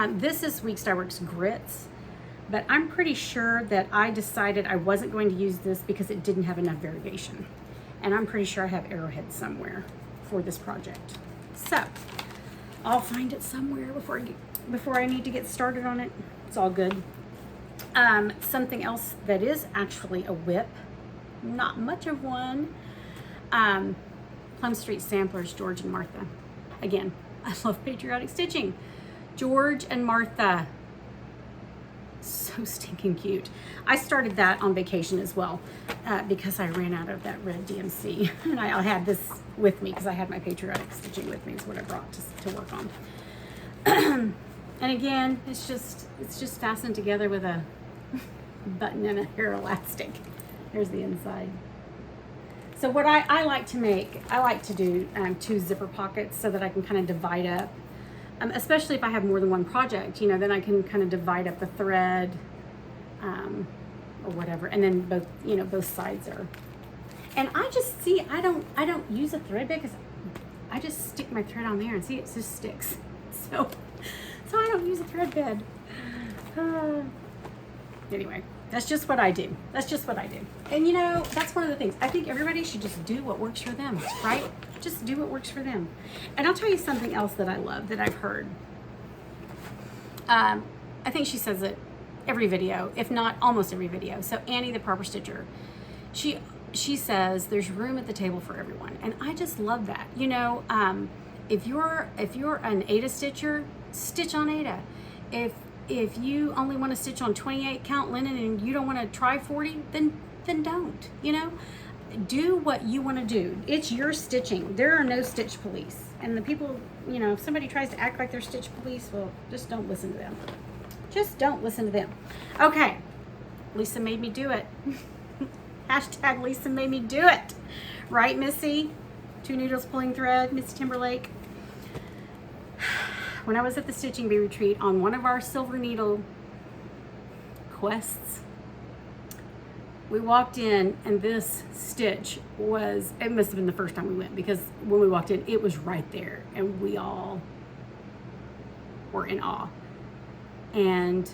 This is Weeks Dye Works Grits, but I'm pretty sure that I decided I wasn't going to use this because it didn't have enough variation. And I'm pretty sure I have Arrowhead somewhere for this project. So I'll find it somewhere before I need to get started on it. It's all good. Something else that is actually a whip, not much of one. Plum Street Samplers, George and Martha. Again, I love patriotic stitching. George and Martha, so stinking cute. I started that on vacation as well because I ran out of that red DMC. And I had this with me because I had my patriotic stitching with me is what I brought to work on. And again, it's just fastened together with a button and a hair elastic. Here's the inside. So what I like to make, I like to do 2 zipper pockets so that I can kind of divide up, especially if I have more than one project, you know, then I can kind of divide up the thread or whatever, and then both sides are. And I just see, I don't use a thread bit because I just stick my thread on there and see it just sticks. So I don't use a thread bed. Anyway, that's just what I do. That's just what I do. And you know, that's one of the things. I think everybody should just do what works for them, right? Just do what works for them. And I'll tell you something else that I love that I've heard. I think she says it every video, if not almost every video. So Annie, the Proper Stitcher, she says there's room at the table for everyone. And I just love that. You know, if you're an Aida stitcher, stitch on Aida. If you only want to stitch on 28 count linen and you don't want to try 40, then don't, you know. Do what you want to do. It's your stitching. There are no stitch police. And the people, you know, if somebody tries to act like they're stitch police, well, just don't listen to them. Just don't listen to them. Okay, Lisa made me do it. Hashtag Lisa made me do it. Right, Missy? 2 needles pulling thread, Miss Timberlake. When I was at the Stitching Bee retreat on one of our silver needle quests, we walked in and this stitch was, it must have been the first time we went because when we walked in, it was right there and we all were in awe. And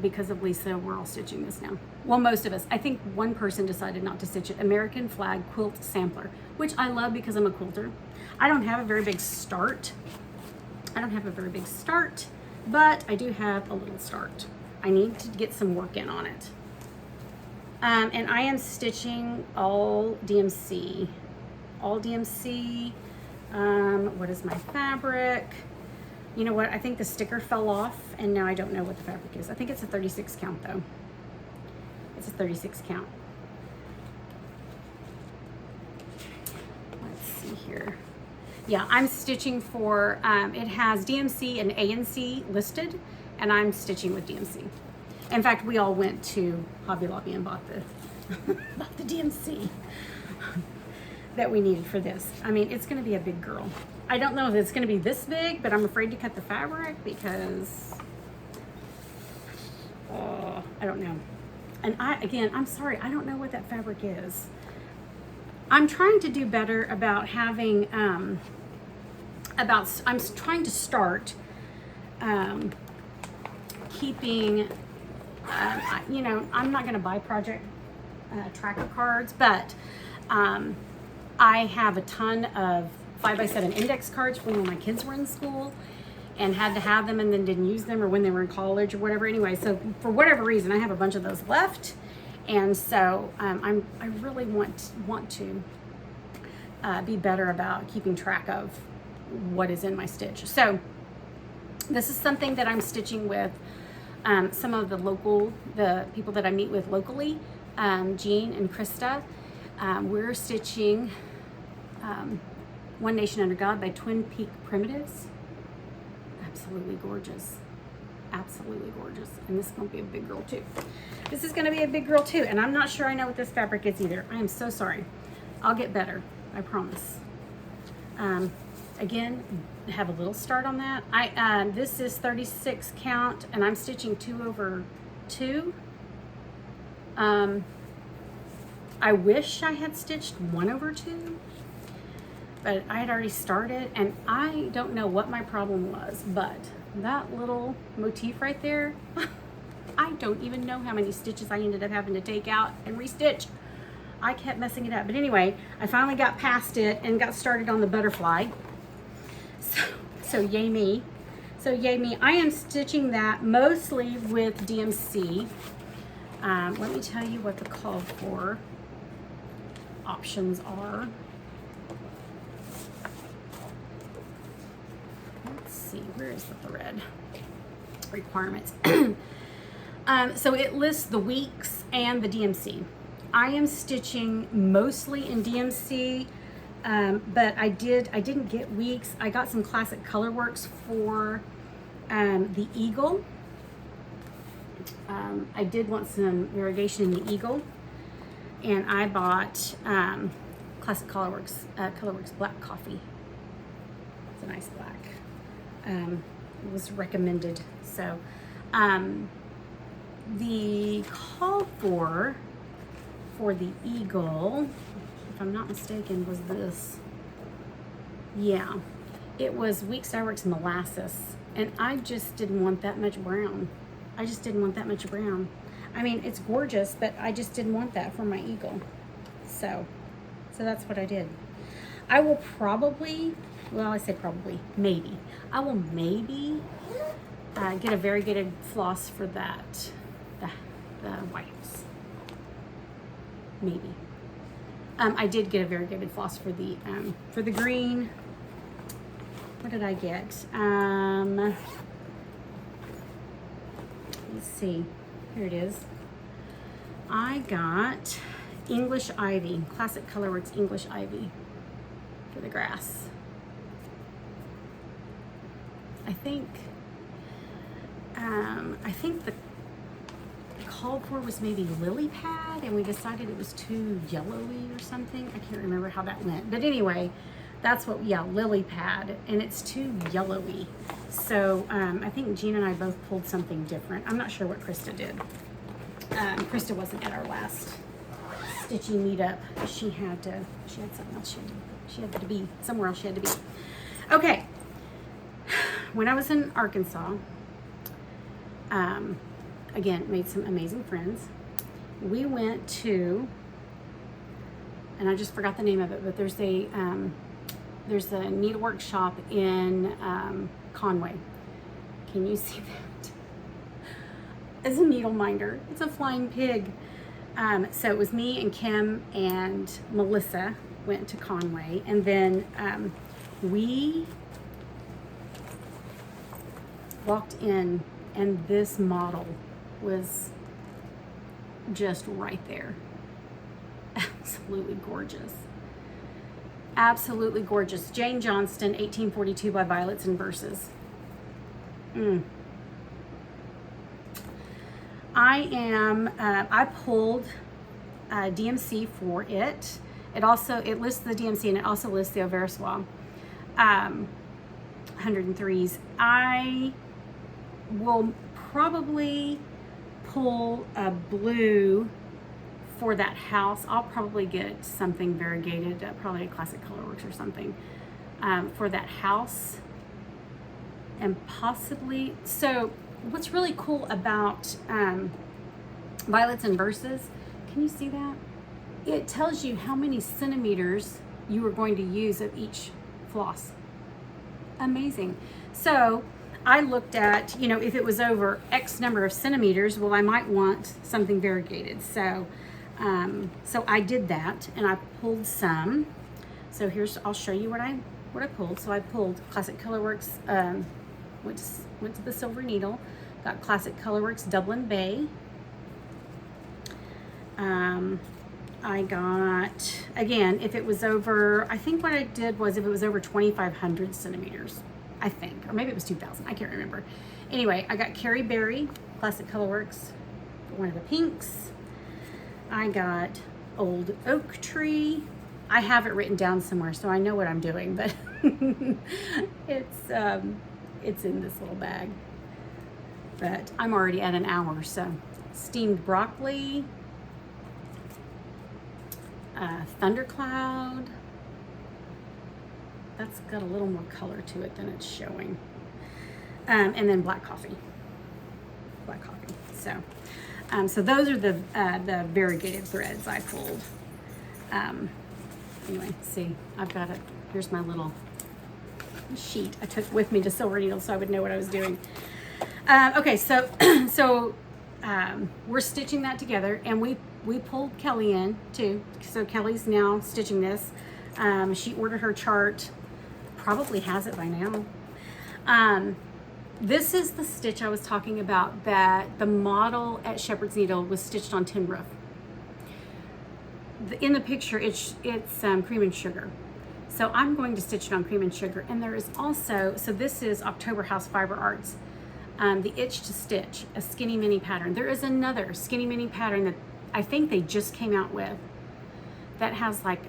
because of Lisa, we're all stitching this now. Well, most of us. I think one person decided not to stitch it. American Flag Quilt Sampler, which I love because I'm a quilter. I don't have a very big start. But I do have a little start. I need to get some work in on it. And I am stitching all DMC. All DMC. What is my fabric? You know what? I think the sticker fell off and now I don't know what the fabric is. I think it's a 36 count though. It's a 36 count. Let's see here. Yeah, I'm stitching for, it has DMC and ANC listed, and I'm stitching with DMC. In fact, we all went to Hobby Lobby and bought the DMC that we needed for this. I mean, it's gonna be a big girl. I don't know if it's gonna be this big, but I'm afraid to cut the fabric because, I don't know. And I'm sorry, I don't know what that fabric is. I'm trying to do better about having, I'm trying to start keeping, you know, I'm not gonna buy project tracker cards, but I have a ton of 5x7 index cards from when my kids were in school and had to have them and then didn't use them or when they were in college or whatever. Anyway, so for whatever reason, I have a bunch of those left. And so I really want to be better about keeping track of what is in my stitch. So this is something that I'm stitching with some of the people that I meet with locally, Jean and Krista. We're stitching One Nation Under God by Twin Peak Primitives. Absolutely gorgeous. absolutely gorgeous. And this is going to be a big girl too. This is going to be a big girl too. And I'm not sure I know what this fabric is either. I am so sorry. I'll get better. I promise. Again, have a little start on that. This is 36 count and I'm stitching 2/2. I wish I had stitched 1/2, but I had already started and I don't know what my problem was, but that little motif right there, I don't even know how many stitches I ended up having to take out and restitch. I kept messing it up. But anyway, I finally got past it and got started on the butterfly. So yay me. So yay me. I am stitching that mostly with DMC. Let me tell you what the called for options are. Let's see, where is the thread? Requirements. So it lists the weeks and the DMC. I am stitching mostly in DMC, but I didn't get weeks. I got some classic colorworks for the eagle. I did want some variegation in the eagle, and I bought classic colorworks black coffee. It's a nice black. It was recommended. So the call for the eagle, if I'm not mistaken, was this. Yeah, it was Week Styleworks Molasses, and I just didn't want that much brown. I just didn't want that much brown. I mean, it's gorgeous, but I just didn't want that for my eagle. So that's what I did. I will probably, well, I say probably, maybe. I will maybe get a variegated floss for that, the whites. Maybe. I did get a variegated floss for the green. What did I get? Let's see. Here it is. I got English Ivy, Classic Colorworks English Ivy for the grass. I think the called for was maybe lily pad, and we decided it was too yellowy or something. I can't remember how that went, but anyway, that's what, yeah, lily pad, and it's too yellowy. So I think Jean and I both pulled something different. I'm not sure what Krista did. Krista wasn't at our last stitching meetup. She had something else she had to be somewhere else. She had to be. Okay. When I was in Arkansas, again, made some amazing friends. We went to, and I just forgot the name of it, but there's a needlework shop in Conway. Can you see that? It's a needle minder. It's a flying pig. So it was me and Kim and Melissa went to Conway, and then we walked in, and this model was just right there. Absolutely gorgeous. Absolutely gorgeous. Jane Johnston, 1842 by Violets and Verses. I pulled DMC for it. It lists the DMC, and it also lists the Oversois 103s. I will probably pull a blue for that house. I'll probably get something variegated, probably a Classic Colorworks or something for that house, and possibly. So what's really cool about Violets and Verses, can you see that? It tells you how many centimeters you are going to use of each floss. Amazing. So I looked at, if it was over X number of centimeters, well, I might want something variegated. So I did that, and I pulled some. So I'll show you what I pulled. So I pulled Classic Colorworks, went to the Silver Needle, got Classic Colorworks Dublin Bay. I got, again, if it was over, I think what I did was if it was over 2,500 centimeters, I think, or maybe it was 2000. I can't remember. Anyway, I got Carrie Berry, Classic Colorworks, for one of the pinks. I got Old Oak Tree. I have it written down somewhere, so I know what I'm doing, but it's in this little bag. But I'm already at an hour, so Steamed Broccoli, Thundercloud. That's got a little more color to it than it's showing. And then Black Coffee. Black Coffee. So those are the variegated threads I pulled. Anyway, see, I've got it. Here's my little sheet I took with me to Silver Needle so I would know what I was doing. Okay, so we're stitching that together, and we pulled Kelly in too. So Kelly's now stitching this. She ordered her chart, probably has it by now. This is the stitch I was talking about that the model at Shepherd's Needle was stitched on tin roof. In the picture, it's Cream and Sugar. So I'm going to stitch it on Cream and Sugar. And there is also, so this is October House Fiber Arts, the Itch to Stitch, a skinny mini pattern. There is another skinny mini pattern that I think they just came out with that has like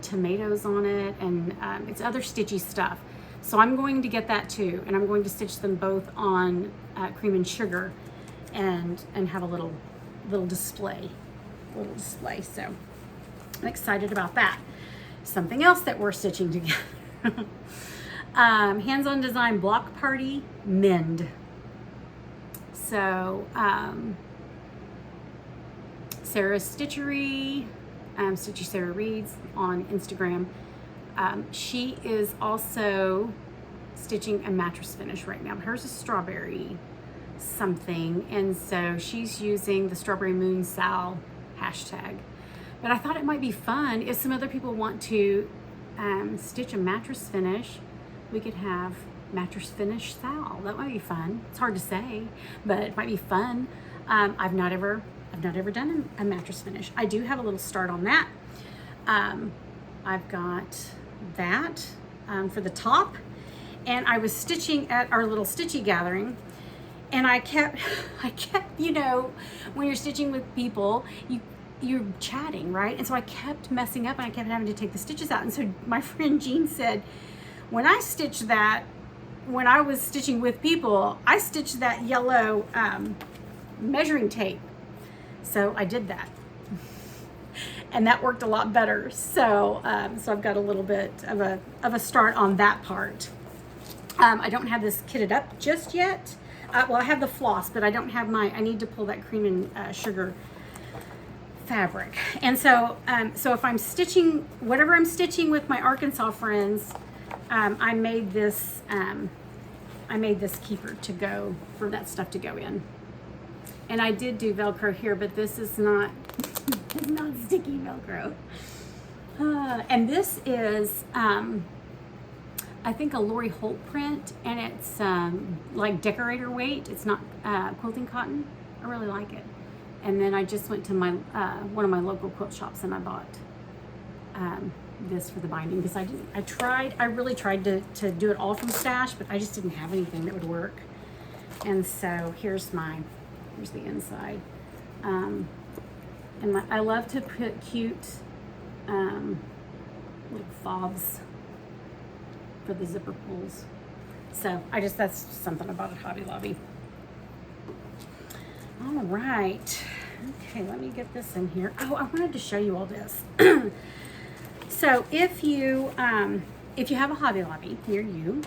tomatoes on it, and it's other stitchy stuff. So I'm going to get that too, and I'm going to stitch them both on Cream and Sugar and have a little display. So I'm excited about that. Something else that we're stitching together. Hands-on Design Block Party Mend. So Sarah's Stitchery, Stitchy Sarah Reads on Instagram. She is also stitching a mattress finish right now. Hers is strawberry something, and so she's using the Strawberry Moon Sal hashtag. But I thought it might be fun if some other people want to stitch a mattress finish. We could have mattress finish Sal. That might be fun. It's hard to say, but it might be fun. I've not ever done a mattress finish. I do have a little start on that. I've got that for the top, and I was stitching at our little stitchy gathering, and I kept, you know, when you're stitching with people, you're chatting, right? And so I kept messing up, and I kept having to take the stitches out. And so my friend Jean said, when I stitched that, when I was stitching with people, I stitched that yellow measuring tape. So I did that. And that worked a lot better. So so I've got a little bit of a start on that part. I don't have this kitted up just yet. Well, I have the floss, but I don't have I need to pull that Cream and Sugar fabric. And so so if I'm stitching, whatever I'm stitching with my Arkansas friends, I made this keeper to go, for that stuff to go in. And I did do Velcro here, but this is not, it's not sticky Velcro. And this is, I think, a Lori Holt print, and it's like decorator weight. It's not quilting cotton. I really like it. And then I just went to my one of my local quilt shops, and I bought this for the binding, because I really tried to do it all from stash, but I just didn't have anything that would work. And so here's the inside. And I love to put cute little fobs for the zipper pulls. So that's something about at Hobby Lobby. All right. Okay, let me get this in here. Oh, I wanted to show you all this. So if you have a Hobby Lobby near you,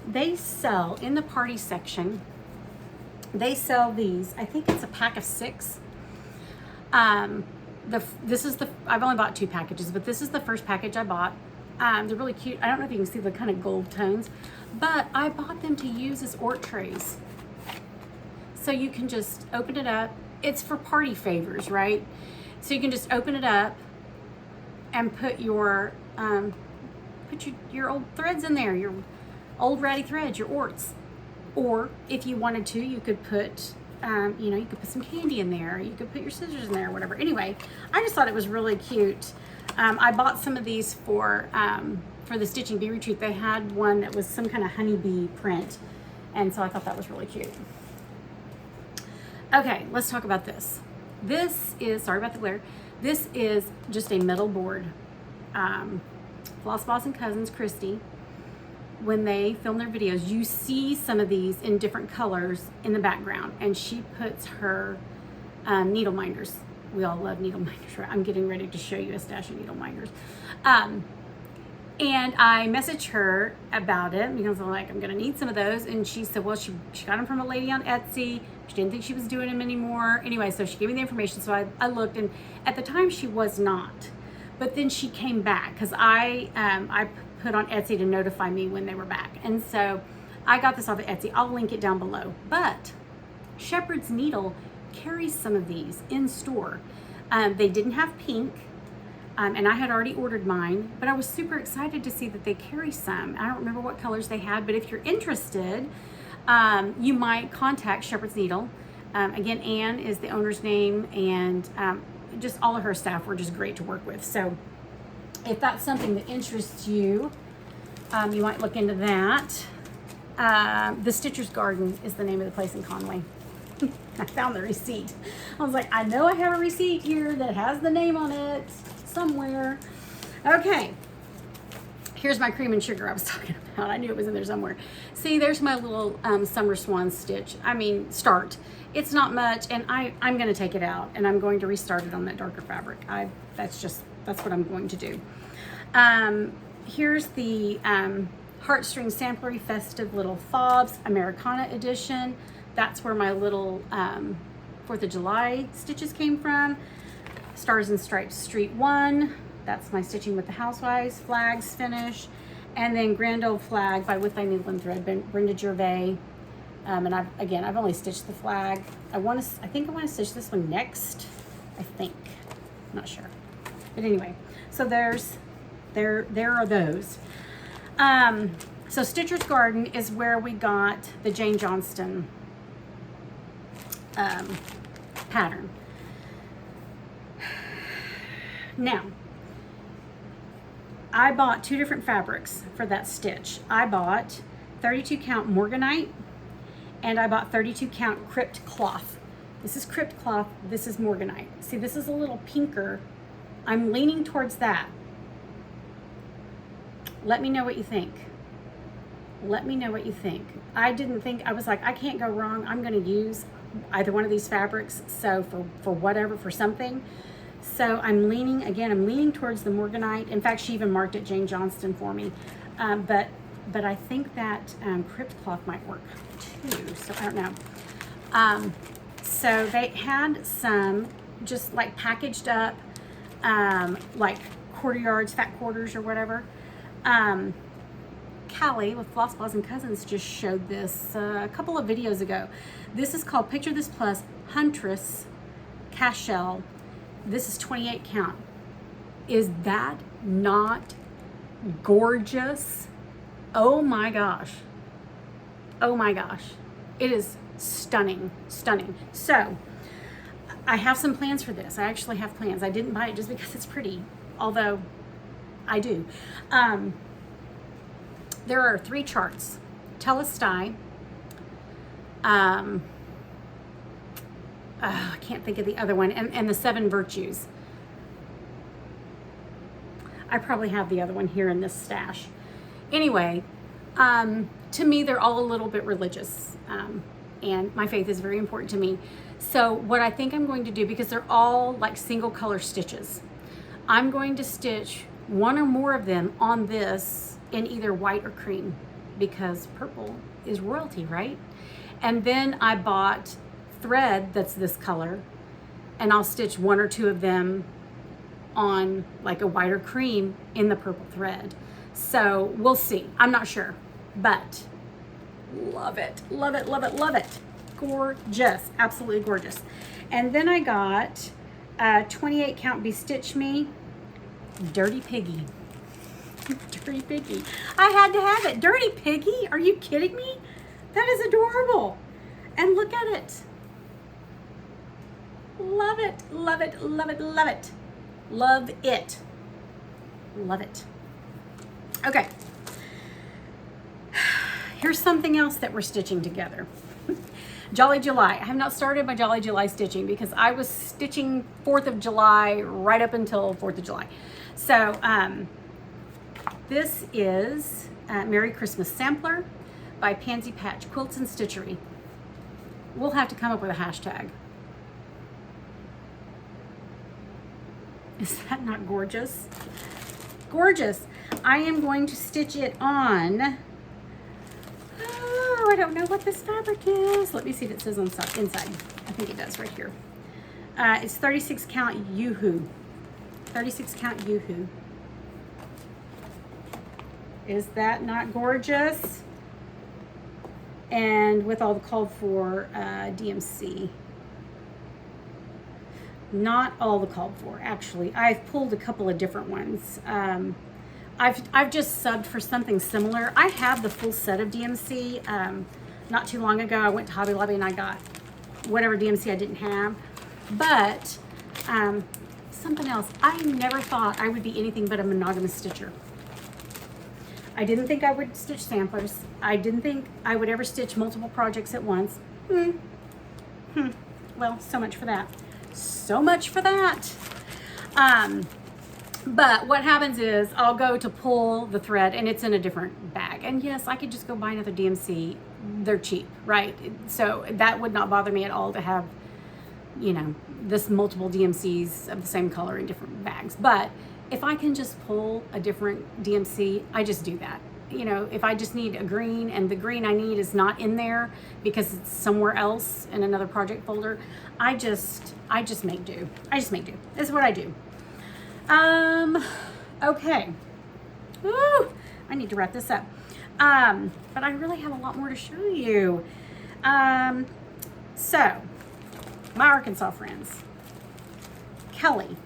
they sell in the party section. They sell these. I think it's a pack of 6. I've only bought 2 packages, but this is the first package I bought. They're really cute. I don't know if you can see the kind of gold tones, but I bought them to use as Ort trays. So you can just open it up. It's for party favors, right? So you can just open it up and put your old threads in there, your old ratty threads, your Orts. Or if you wanted to, you could put, you could put some candy in there. You could put your scissors in there, or whatever. Anyway, I just thought it was really cute. I bought some of these for for the Stitching Bee Retreat, they had one that was some kind of honeybee print. And so I thought that was really cute. Okay, let's talk about this. This is, sorry about the glare, this is just a metal board. Floss Boss and Cousins, Christy, when they film their videos, you see some of these in different colors in the background, and she puts her needle minders. We all love needle minders, right? I'm getting ready to show you a stash of needle minders. And I messaged her about it because I'm like, I'm gonna need some of those. And she said, well, she got them from a lady on Etsy. She didn't think she was doing them anymore. Anyway, so she gave me the information. So I looked, and at the time she was not. But then she came back because I put on Etsy to notify me when they were back. And so I got this off of Etsy. I'll link it down below. But Shepherd's Needle carries some of these in store. They didn't have pink. And I had already ordered mine, but I was super excited to see that they carry some. I don't remember what colors they had, but if you're interested, you might contact Shepherd's Needle. Again, Anne is the owner's name, and just all of her staff were just great to work with. So if that's something that interests you, you might look into that. The Stitcher's Garden is the name of the place in Conway. I found the receipt. I was like, I know I have a receipt here that has the name on it somewhere. Okay, here's my cream and sugar I was talking about. I knew it was in there somewhere. See, there's my little summer swan stitch. I mean, start. It's not much, and I'm going to take it out, and I'm going to restart it on that darker fabric. That's what I'm going to do. Here's the Heartstring Samplery Festive Little Fobs Americana Edition. That's where my little 4th of July stitches came from. Stars and Stripes Street 1. That's my Stitching with the Housewives flags finish. And then Grand Old Flag by With Thy Needle and Thread, Brenda Gervais. And I've only stitched the flag. I think I want to stitch this one next. I think. I'm not sure. But anyway, so there are those. So Stitcher's Garden is where we got the Jane Johnston pattern. Now, I bought 2 different fabrics for that stitch. I bought 32 count Morganite, and I bought 32 count Crypt cloth. This is Crypt cloth, this is Morganite. See, this is a little pinker. I'm leaning towards that. Let me know what you think. Let me know what you think. I was like, I can't go wrong. I'm gonna use either one of these fabrics, so for whatever, for something. So I'm leaning towards the Morganite. In fact, she even marked it Jane Johnston for me. But I think that Crypt cloth might work too, so I don't know. So they had some just like packaged up, like quarter yards, fat quarters or whatever. Callie with Floss Boss and Cousins just showed this a couple of videos ago. This is called Picture This Plus Huntress Cashel. This is 28 count. Is that not gorgeous? Oh my gosh. Oh my gosh. It is stunning, stunning. So I have some plans for this. I actually have plans. I didn't buy it just because it's pretty, although I do. There are 3 charts. Telestai. I can't think of the other one, and the 7 Virtues. I probably have the other one here in this stash. Anyway, to me, they're all a little bit religious, and my faith is very important to me. So what I think I'm going to do, because they're all like single color stitches, I'm going to stitch 1 or more of them on this in either white or cream, because purple is royalty, right? And then I bought thread that's this color, and I'll stitch 1 or 2 of them on like a white or cream in the purple thread. So we'll see. I'm not sure, but love it, love it, love it, love it. Gorgeous, absolutely gorgeous. And then I got 28 count Bestitch Me Dirty Piggy. Dirty Piggy. I had to have it. Dirty Piggy? Are you kidding me? That is adorable. And look at it. Love it, love it, love it, love it. Love it. Love it. Okay. Here's something else that we're stitching together. Jolly July. I have not started my Jolly July stitching because I was stitching 4th of July right up until 4th of July. So this is Merry Christmas Sampler by Pansy Patch Quilts and Stitchery. We'll have to come up with a hashtag. Is that not gorgeous? Gorgeous. I am going to stitch it on, oh, I don't know what this fabric is. Let me see if it says on inside. I think it does right here. It's 36 count Yoo-hoo. 36 count Yoo-hoo. Is that not gorgeous? And with all the called for DMC. Not all the called for, actually. I've pulled a couple of different ones. I've just subbed for something similar. I have the full set of DMC. Not too long ago, I went to Hobby Lobby and I got whatever DMC I didn't have. But something else. I never thought I would be anything but a monogamous stitcher. I didn't think I would stitch samplers. I didn't think I would ever stitch multiple projects at once. Well, so much for that. So much for that. But what happens is I'll go to pull the thread and it's in a different bag. And yes, I could just go buy another DMC. They're cheap, right? So that would not bother me at all to have, you know, this multiple DMCs of the same color in different bags. But if I can just pull a different DMC, I just do that. You know, if I just need a green and the green I need is not in there because it's somewhere else in another project folder, I just make do. I just make do. This is what I do. Okay. Woo! I need to wrap this up. But I really have a lot more to show you. So, my Arkansas friends. Kelly.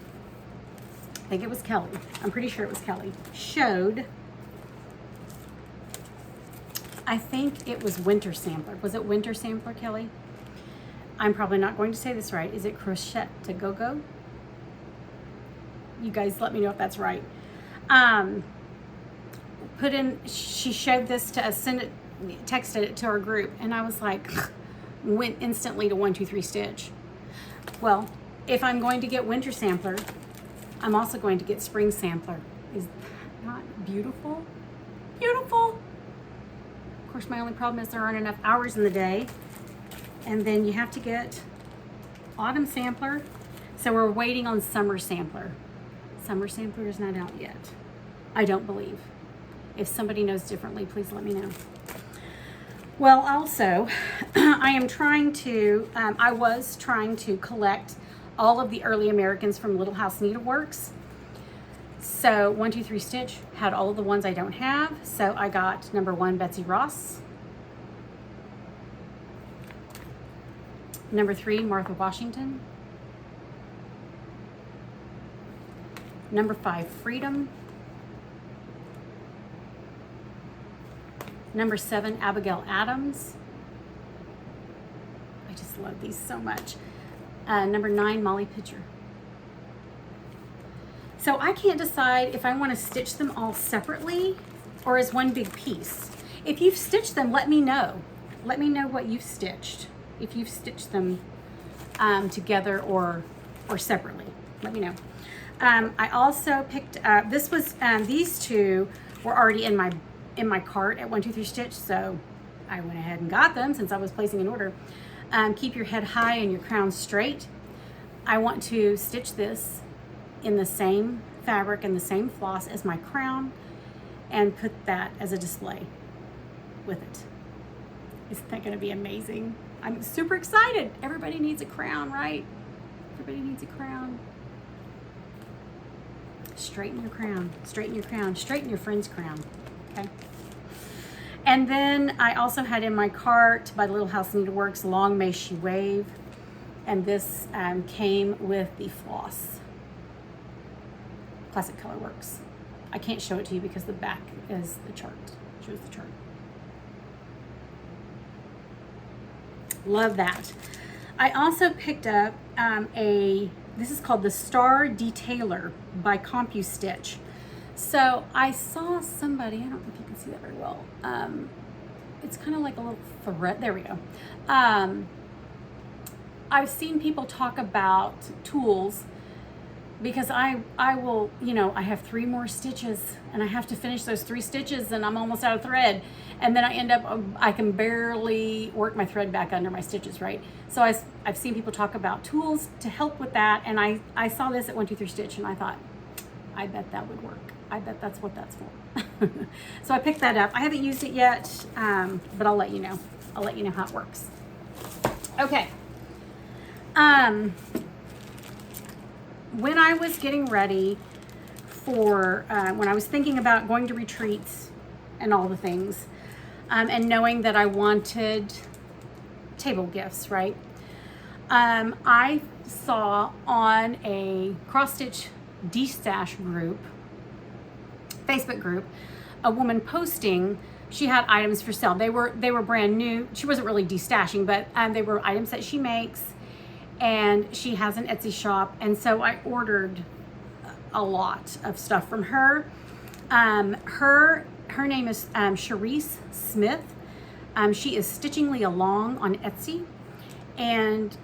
I think it was Kelly. I'm pretty sure it was Kelly. Showed, I think it was Winter Sampler. Was it Winter Sampler, Kelly? I'm probably not going to say this right. Is it Crochet to Go-Go? You guys let me know if that's right. She showed this to us, texted it to our group, and I was like, went instantly to 1, 2, 3 Stitch. Well, if I'm going to get Winter Sampler, I'm also going to get Spring Sampler. Is that not beautiful? Beautiful. Of course, my only problem is there aren't enough hours in the day. And then you have to get Autumn Sampler. So we're waiting on Summer Sampler. Summer Sampler is not out yet, I don't believe. If somebody knows differently, please let me know. Well, also, I was trying to collect all of the early Americans from Little House Needleworks. So 1, 2, 3 Stitch had all of the ones I don't have. So I got number 1, Betsy Ross. Number 3, Martha Washington. Number 5, Freedom. Number 7, Abigail Adams. I just love these so much. Number 9, Molly Pitcher. So I can't decide if I want to stitch them all separately or as one big piece. If you've stitched them, let me know. Let me know what you've stitched. If you've stitched them together or separately, let me know. I also picked up, these two were already in my cart at 1, 2, 3 Stitch, so I went ahead and got them since I was placing an order. Keep your head high and your crown straight. I want to stitch this in the same fabric and the same floss as my crown and put that as a display with it. Isn't that going to be amazing? I'm super excited. Everybody needs a crown, right? Everybody needs a crown. Straighten your crown, straighten your crown, straighten your friend's crown, okay? And then I also had in my cart by Little House Needleworks, Long May She Wave. And this came with the floss. Classic Colorworks. I can't show it to you because the back is the chart, shows the chart. Love that. I also picked up this is called the Star Detailer by CompuStitch. So I saw somebody, I don't know if you can see that very well. It's kind of like a little thread. There we go. I've seen people talk about tools because I will, you know, I have 3 more stitches and I have to finish those 3 stitches and I'm almost out of thread. And then I end up, I can barely work my thread back under my stitches, right? So I've seen people talk about tools to help with that. And I saw this at 1, 2, 3 Stitch and I thought, I bet that would work. I bet that's what that's for. So I picked that up. I haven't used it yet, but I'll let you know. I'll let you know how it works. Okay. When I was getting ready for, when I was thinking about going to retreats and all the things, and knowing that I wanted table gifts, right? I saw on a cross-stitch de-stash group, Facebook group, a woman posting, she had items for sale. They were brand new. She wasn't really de-stashing, but they were items that she makes, and she has an Etsy shop. And so I ordered a lot of stuff from her. Her name is Charisse Smith. She is Stitchingly Along on Etsy, and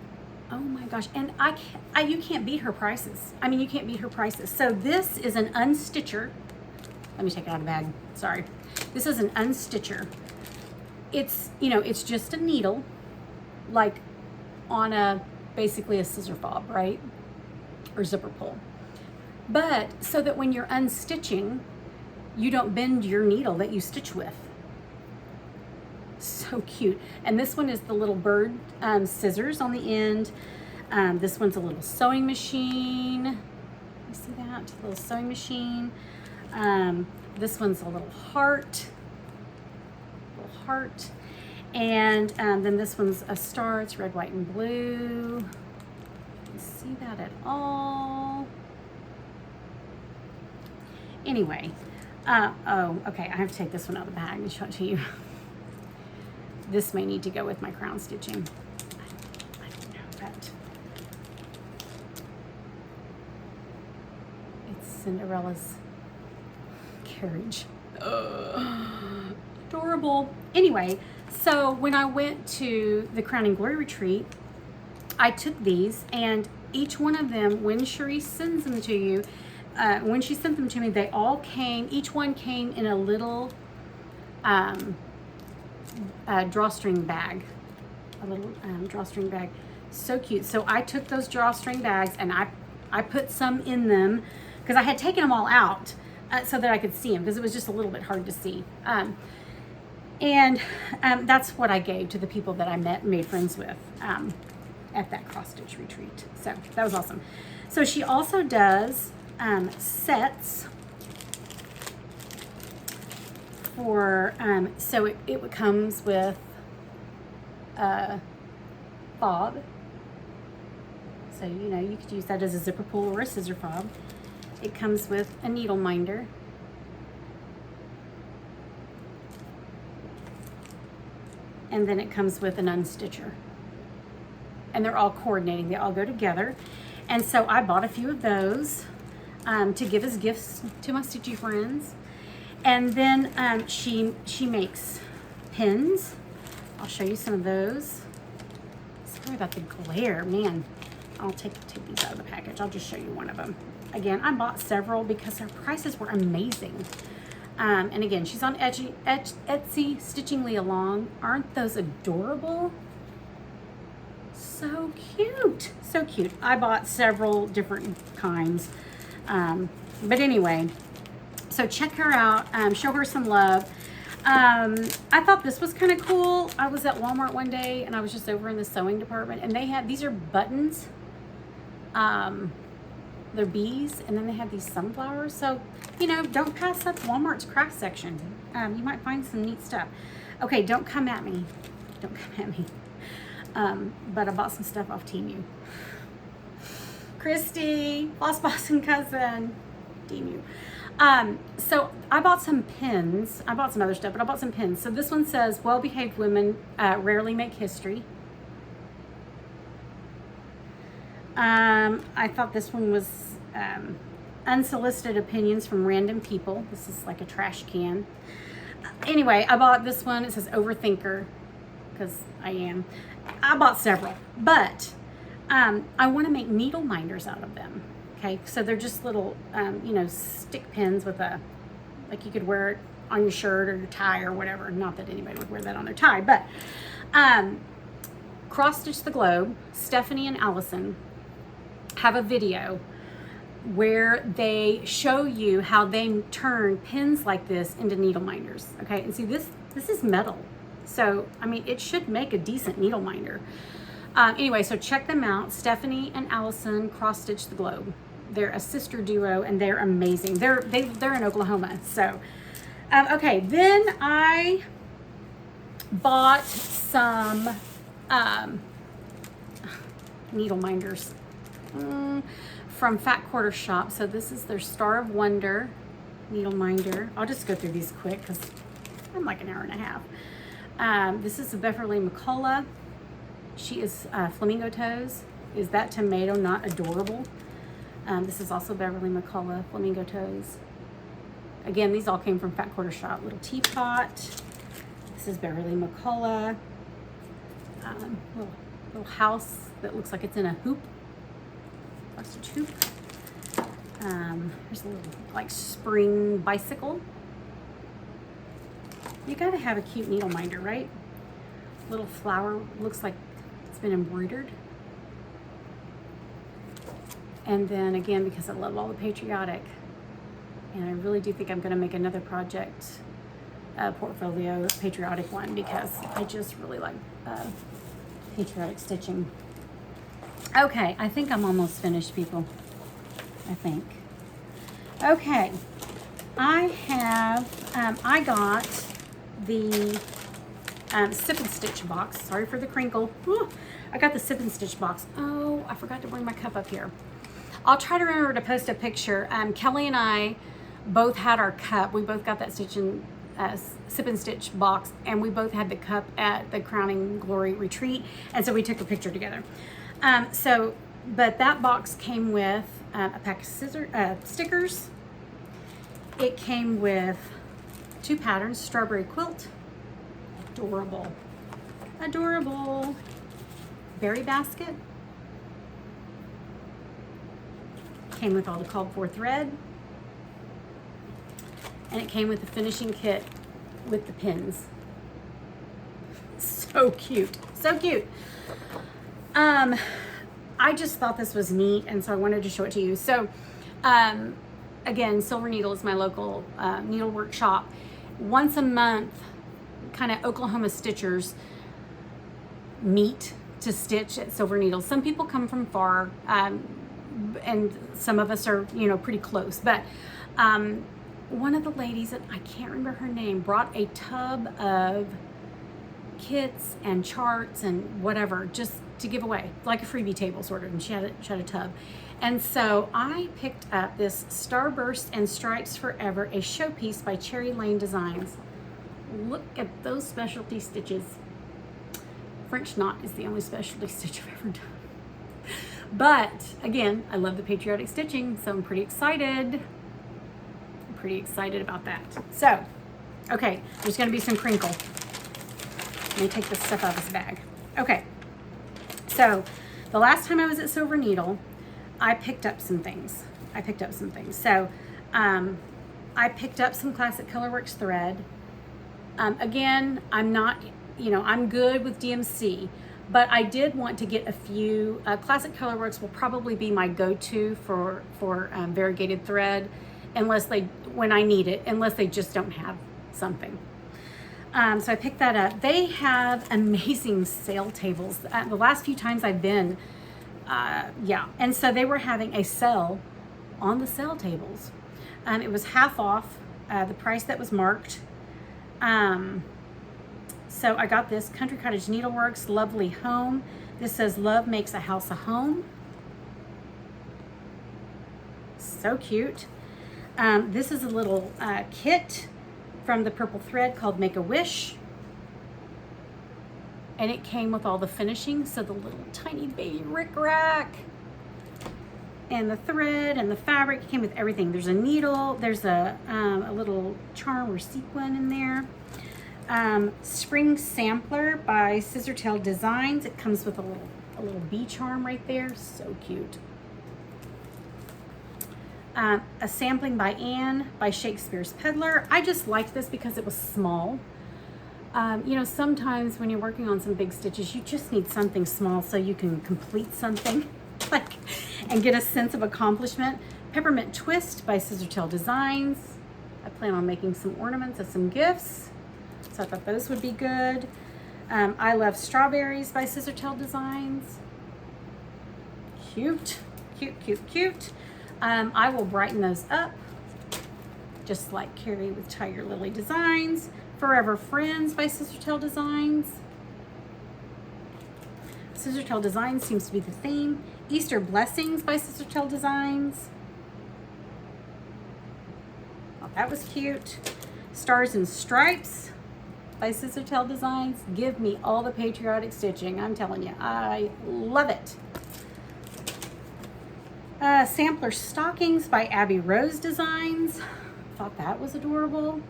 oh my gosh, and you can't beat her prices. I mean, you can't beat her prices. So this is an unstitcher. Let me take it out of the bag. Sorry. This is an unstitcher. It's, you know, it's just a needle, like on basically a scissor fob, right? Or zipper pull. But so that when you're unstitching, you don't bend your needle that you stitch with. So cute. And this one is the little bird scissors on the end. This one's a little sewing machine. You see that? A little sewing machine. This one's a little heart. And then this one's a star. It's red, white, and blue. You see that at all? Anyway, oh, okay. I have to take this one out of the bag and show it to you. This may need to go with my crown stitching. I don't know, but it's Cinderella's carriage. Adorable. Anyway, so when I went to the Crown and Glory retreat, I took these, and each one of them, when Cherie sends them to you, when she sent them to me, they all came, each one came in a little drawstring bag, a little drawstring bag. So cute. So I took those drawstring bags and I put some in them because I had taken them all out so that I could see them, because it was just a little bit hard to see. And that's what I gave to the people that I made friends with at that cross stitch retreat. So that was awesome. So she also does sets for, so it comes with a fob. So, you know, you could use that as a zipper pull or a scissor fob. It comes with a needle minder. And then it comes with an unstitcher. And they're all coordinating, they all go together. And so I bought a few of those to give as gifts to my stitchy friends. And then she makes pins. I'll show you some of those. Sorry about the glare, man. I'll take these out of the package. I'll just show you one of them. Again, I bought several because their prices were amazing. And again, she's on Etsy, Stitchingly Along. Aren't those adorable? So cute, so cute. I bought several different kinds. But anyway, so check her out, show her some love. I thought this was kind of cool. I was at Walmart one day and I was just over in the sewing department, and they had, these are buttons. They're bees, and then they have these sunflowers. So, you know, don't pass up Walmart's craft section. You might find some neat stuff. Okay, don't come at me. Don't come at me. But I bought some stuff off Temu. Christy, Lost Boston Cousin, Temu. So I bought some pins. I bought some other stuff, but I bought some pins. So this one says, well-behaved women rarely make history. I thought this one was unsolicited opinions from random people. This is like a trash can. Anyway, I bought this one. It says Overthinker, because I am. I bought several, but I want to make needle minders out of them. Okay, so they're just little, you know, stick pins with a, like you could wear it on your shirt or your tie or whatever. Not that anybody would wear that on their tie, but Cross Stitch the Globe, Stephanie and Allison have a video where they show you how they turn pins like this into needle minders. Okay, and see this is metal. So, I mean, it should make a decent needle minder. Anyway, so check them out. Stephanie and Allison Cross Stitch the Globe. They're a sister duo and they're amazing. They're in Oklahoma. So, okay, then I bought some needle minders from Fat Quarter Shop. So this is their Star of Wonder needle minder. I'll just go through these quick because I'm like an hour and a half. This is a Beverly McCullough. She is Flamingo Toes. Is that tomato not adorable? This is also Beverly McCullough, Flamingo Toes. Again, these all came from Fat Quarter Shop. Little teapot. This is Beverly McCullough. Little house that looks like it's in a hoop. Ostrich hoop. There's a little like spring bicycle. You gotta have a cute needle minder, right? Little flower, looks like it's been embroidered. And then again, because I love all the patriotic, and I really do think I'm gonna make another project portfolio patriotic one because I just really like patriotic stitching. Okay, I think I'm almost finished, people. I think. Okay, I have, I got the Sip and Stitch box. Sorry for the crinkle. Ooh, I got the Sip and Stitch box. Oh, I forgot to bring my cup up here. I'll try to remember to post a picture. Kelly and I both had our cup. We both got that Sip and Stitch box, and we both had the cup at the Crowning Glory retreat, and so we took a picture together. But that box came with a pack of stickers. It came with 2 patterns, strawberry quilt, adorable, adorable, berry basket, came with all the called for thread, and it came with the finishing kit with the pins. So cute, so cute. I just thought this was neat, and so I wanted to show it to you. So, again, Silver Needle is my local needlework shop. Once a month, kind of Oklahoma stitchers meet to stitch at Silver Needle. Some people come from far, and some of us are, you know, pretty close. But one of the ladies, that I can't remember her name, brought a tub of kits and charts and whatever just to give away, like a freebie table sort of, and she had a tub. And so I picked up this Starburst and Stripes Forever, a showpiece by Cherry Lane Designs. Look at those specialty stitches. French knot is the only specialty stitch I've ever done. But again, I love the patriotic stitching, so I'm pretty excited. I'm pretty excited about that. So, okay, there's gonna be some crinkle. Let me take this stuff out of this bag. Okay, so the last time I was at Silver Needle, I picked up some things. So I picked up some Classic Colorworks thread. Again, I'm not, you know, I'm good with DMC, but I did want to get a few. Classic Colorworks will probably be my go-to for variegated thread, when I need it, unless they just don't have something. So I picked that up. They have amazing sale tables. The last few times I've been, yeah. And so they were having a sale on the sale tables. It was half off the price that was marked. So I got this Country Cottage Needleworks Lovely Home. This says love makes a house a home. So cute. This is a little kit from the Purple Thread called Make a Wish. And it came with all the finishing, so the little tiny baby rickrack. and the thread and the fabric. It came with everything. There's a needle, there's a little charm or sequin in there. Spring Sampler by Scissortail Designs. It comes with a little bee charm right there. So cute. A Sampling by Anne by Shakespeare's Peddler. I just liked this because it was small. You know, sometimes when you're working on some big stitches, you just need something small so you can complete something and get a sense of accomplishment. Peppermint Twist by Scissortail Designs. I plan on making some ornaments and some gifts, so I thought those would be good. I Love Strawberries by Scissortail Designs. Cute, cute, cute, cute. I will brighten those up, just like Carrie with Tiger Lily Designs. Forever Friends by Scissortail Designs. Scissortail Designs seems to be the theme. Easter Blessings by Scissortail Designs. Oh, that was cute. Stars and Stripes by Scissortail Designs. Give me all the patriotic stitching. I'm telling you, I love it. Sampler Stockings by Abby Rose Designs. Thought that was adorable.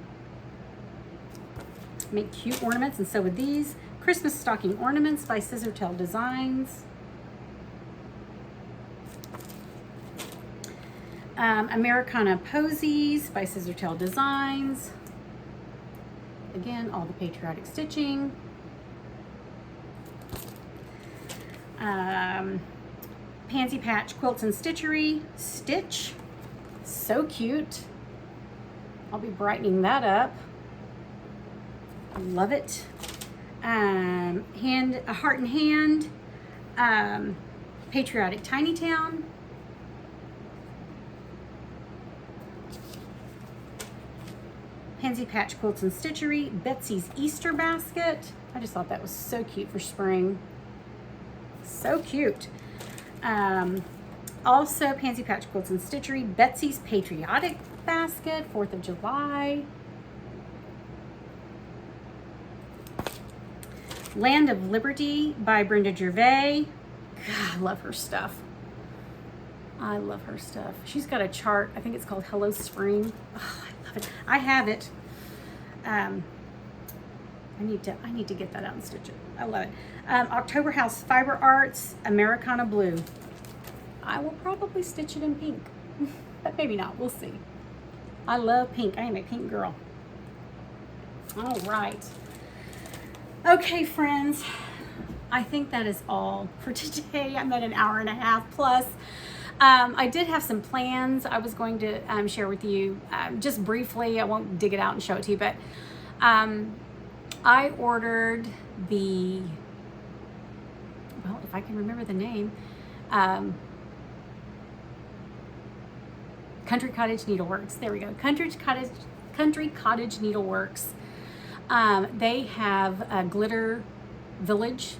Make cute ornaments, and so would these. Christmas Stocking Ornaments by Scissortail Designs. Americana Posies by Scissortail Designs. Again, all the patriotic stitching. Pansy Patch Quilts and Stitchery. Stitch. So cute. I'll be brightening that up. Love it. A Heart and Hand. Patriotic Tiny Town. Pansy Patch Quilts and Stitchery. Betsy's Easter Basket. I just thought that was so cute for spring. So cute. Also Pansy Patch Quilts and Stitchery. Betsy's Patriotic Basket. 4th of July. Land of Liberty by Brenda Gervais. God, I love her stuff. I love her stuff. She's got a chart. I think it's called Hello Spring. Oh, I love it. I have it. I need to get that out and stitch it. I love it. October House Fiber Arts Americana Blue. I will probably stitch it in pink, but maybe not. We'll see. I love pink. I am a pink girl. All right. Okay, friends. I think that is all for today. I'm at an hour and a half plus. I did have some plans I was going to share with you just briefly. I won't dig it out and show it to you, but I ordered the, well, if I can remember the name, Country Cottage Needleworks. There we go. Country Cottage Needleworks. They have a Glitter Village,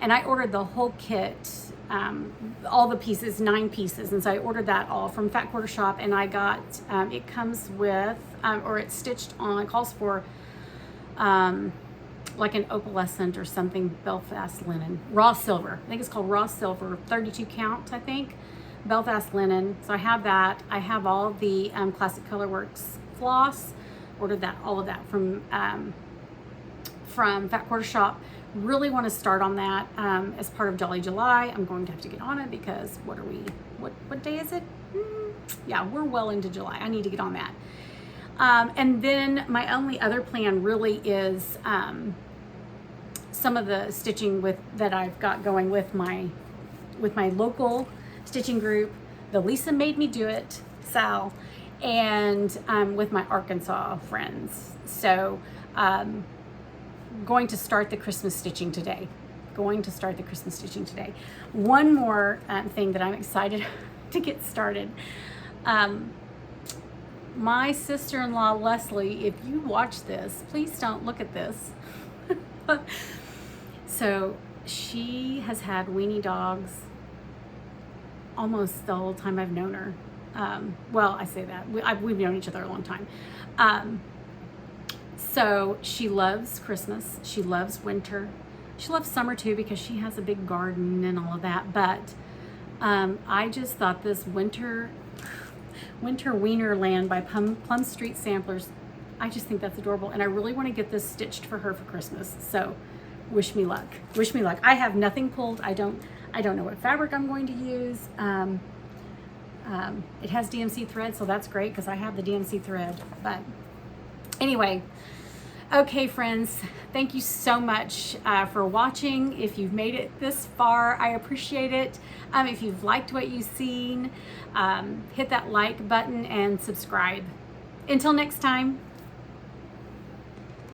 and I ordered the whole kit, all the pieces, 9 pieces, and so I ordered that all from Fat Quarter Shop, and I got, it comes with, or it's stitched on, it calls for like an opalescent or something, Belfast linen, raw silver. I think it's called raw silver, 32 count, I think, Belfast linen. So I have that. I have all the Classic Colorworks floss. Ordered that, all of that from Fat Quarter Shop. Really want to start on that as part of Jolly July. I'm going to have to get on it because what day is it? Yeah, we're well into July. I need to get on that. And then my only other plan really is some of the stitching that I've got going with my local stitching group, the Lisa Made Me Do It, Sal, and with my Arkansas friends. So going to start the Christmas stitching today. One more thing that I'm excited to get started. My sister-in-law, Leslie, if you watch this, please don't look at this. So she has had weenie dogs almost the whole time I've known her. Well, I say that. We've known each other a long time. So she loves Christmas. She loves winter. She loves summer too because she has a big garden and all of that. But I just thought this Winter Wiener Land by Plum Street Samplers, I just think that's adorable, and I really want to get this stitched for her for Christmas. So wish me luck. Wish me luck. I have nothing pulled. I don't know what fabric I'm going to use. It has DMC thread, so that's great because I have the DMC thread. But anyway, okay, friends, thank you so much for watching. If you've made it this far, I appreciate it. If you've liked what you've seen, hit that like button and subscribe. Until next time.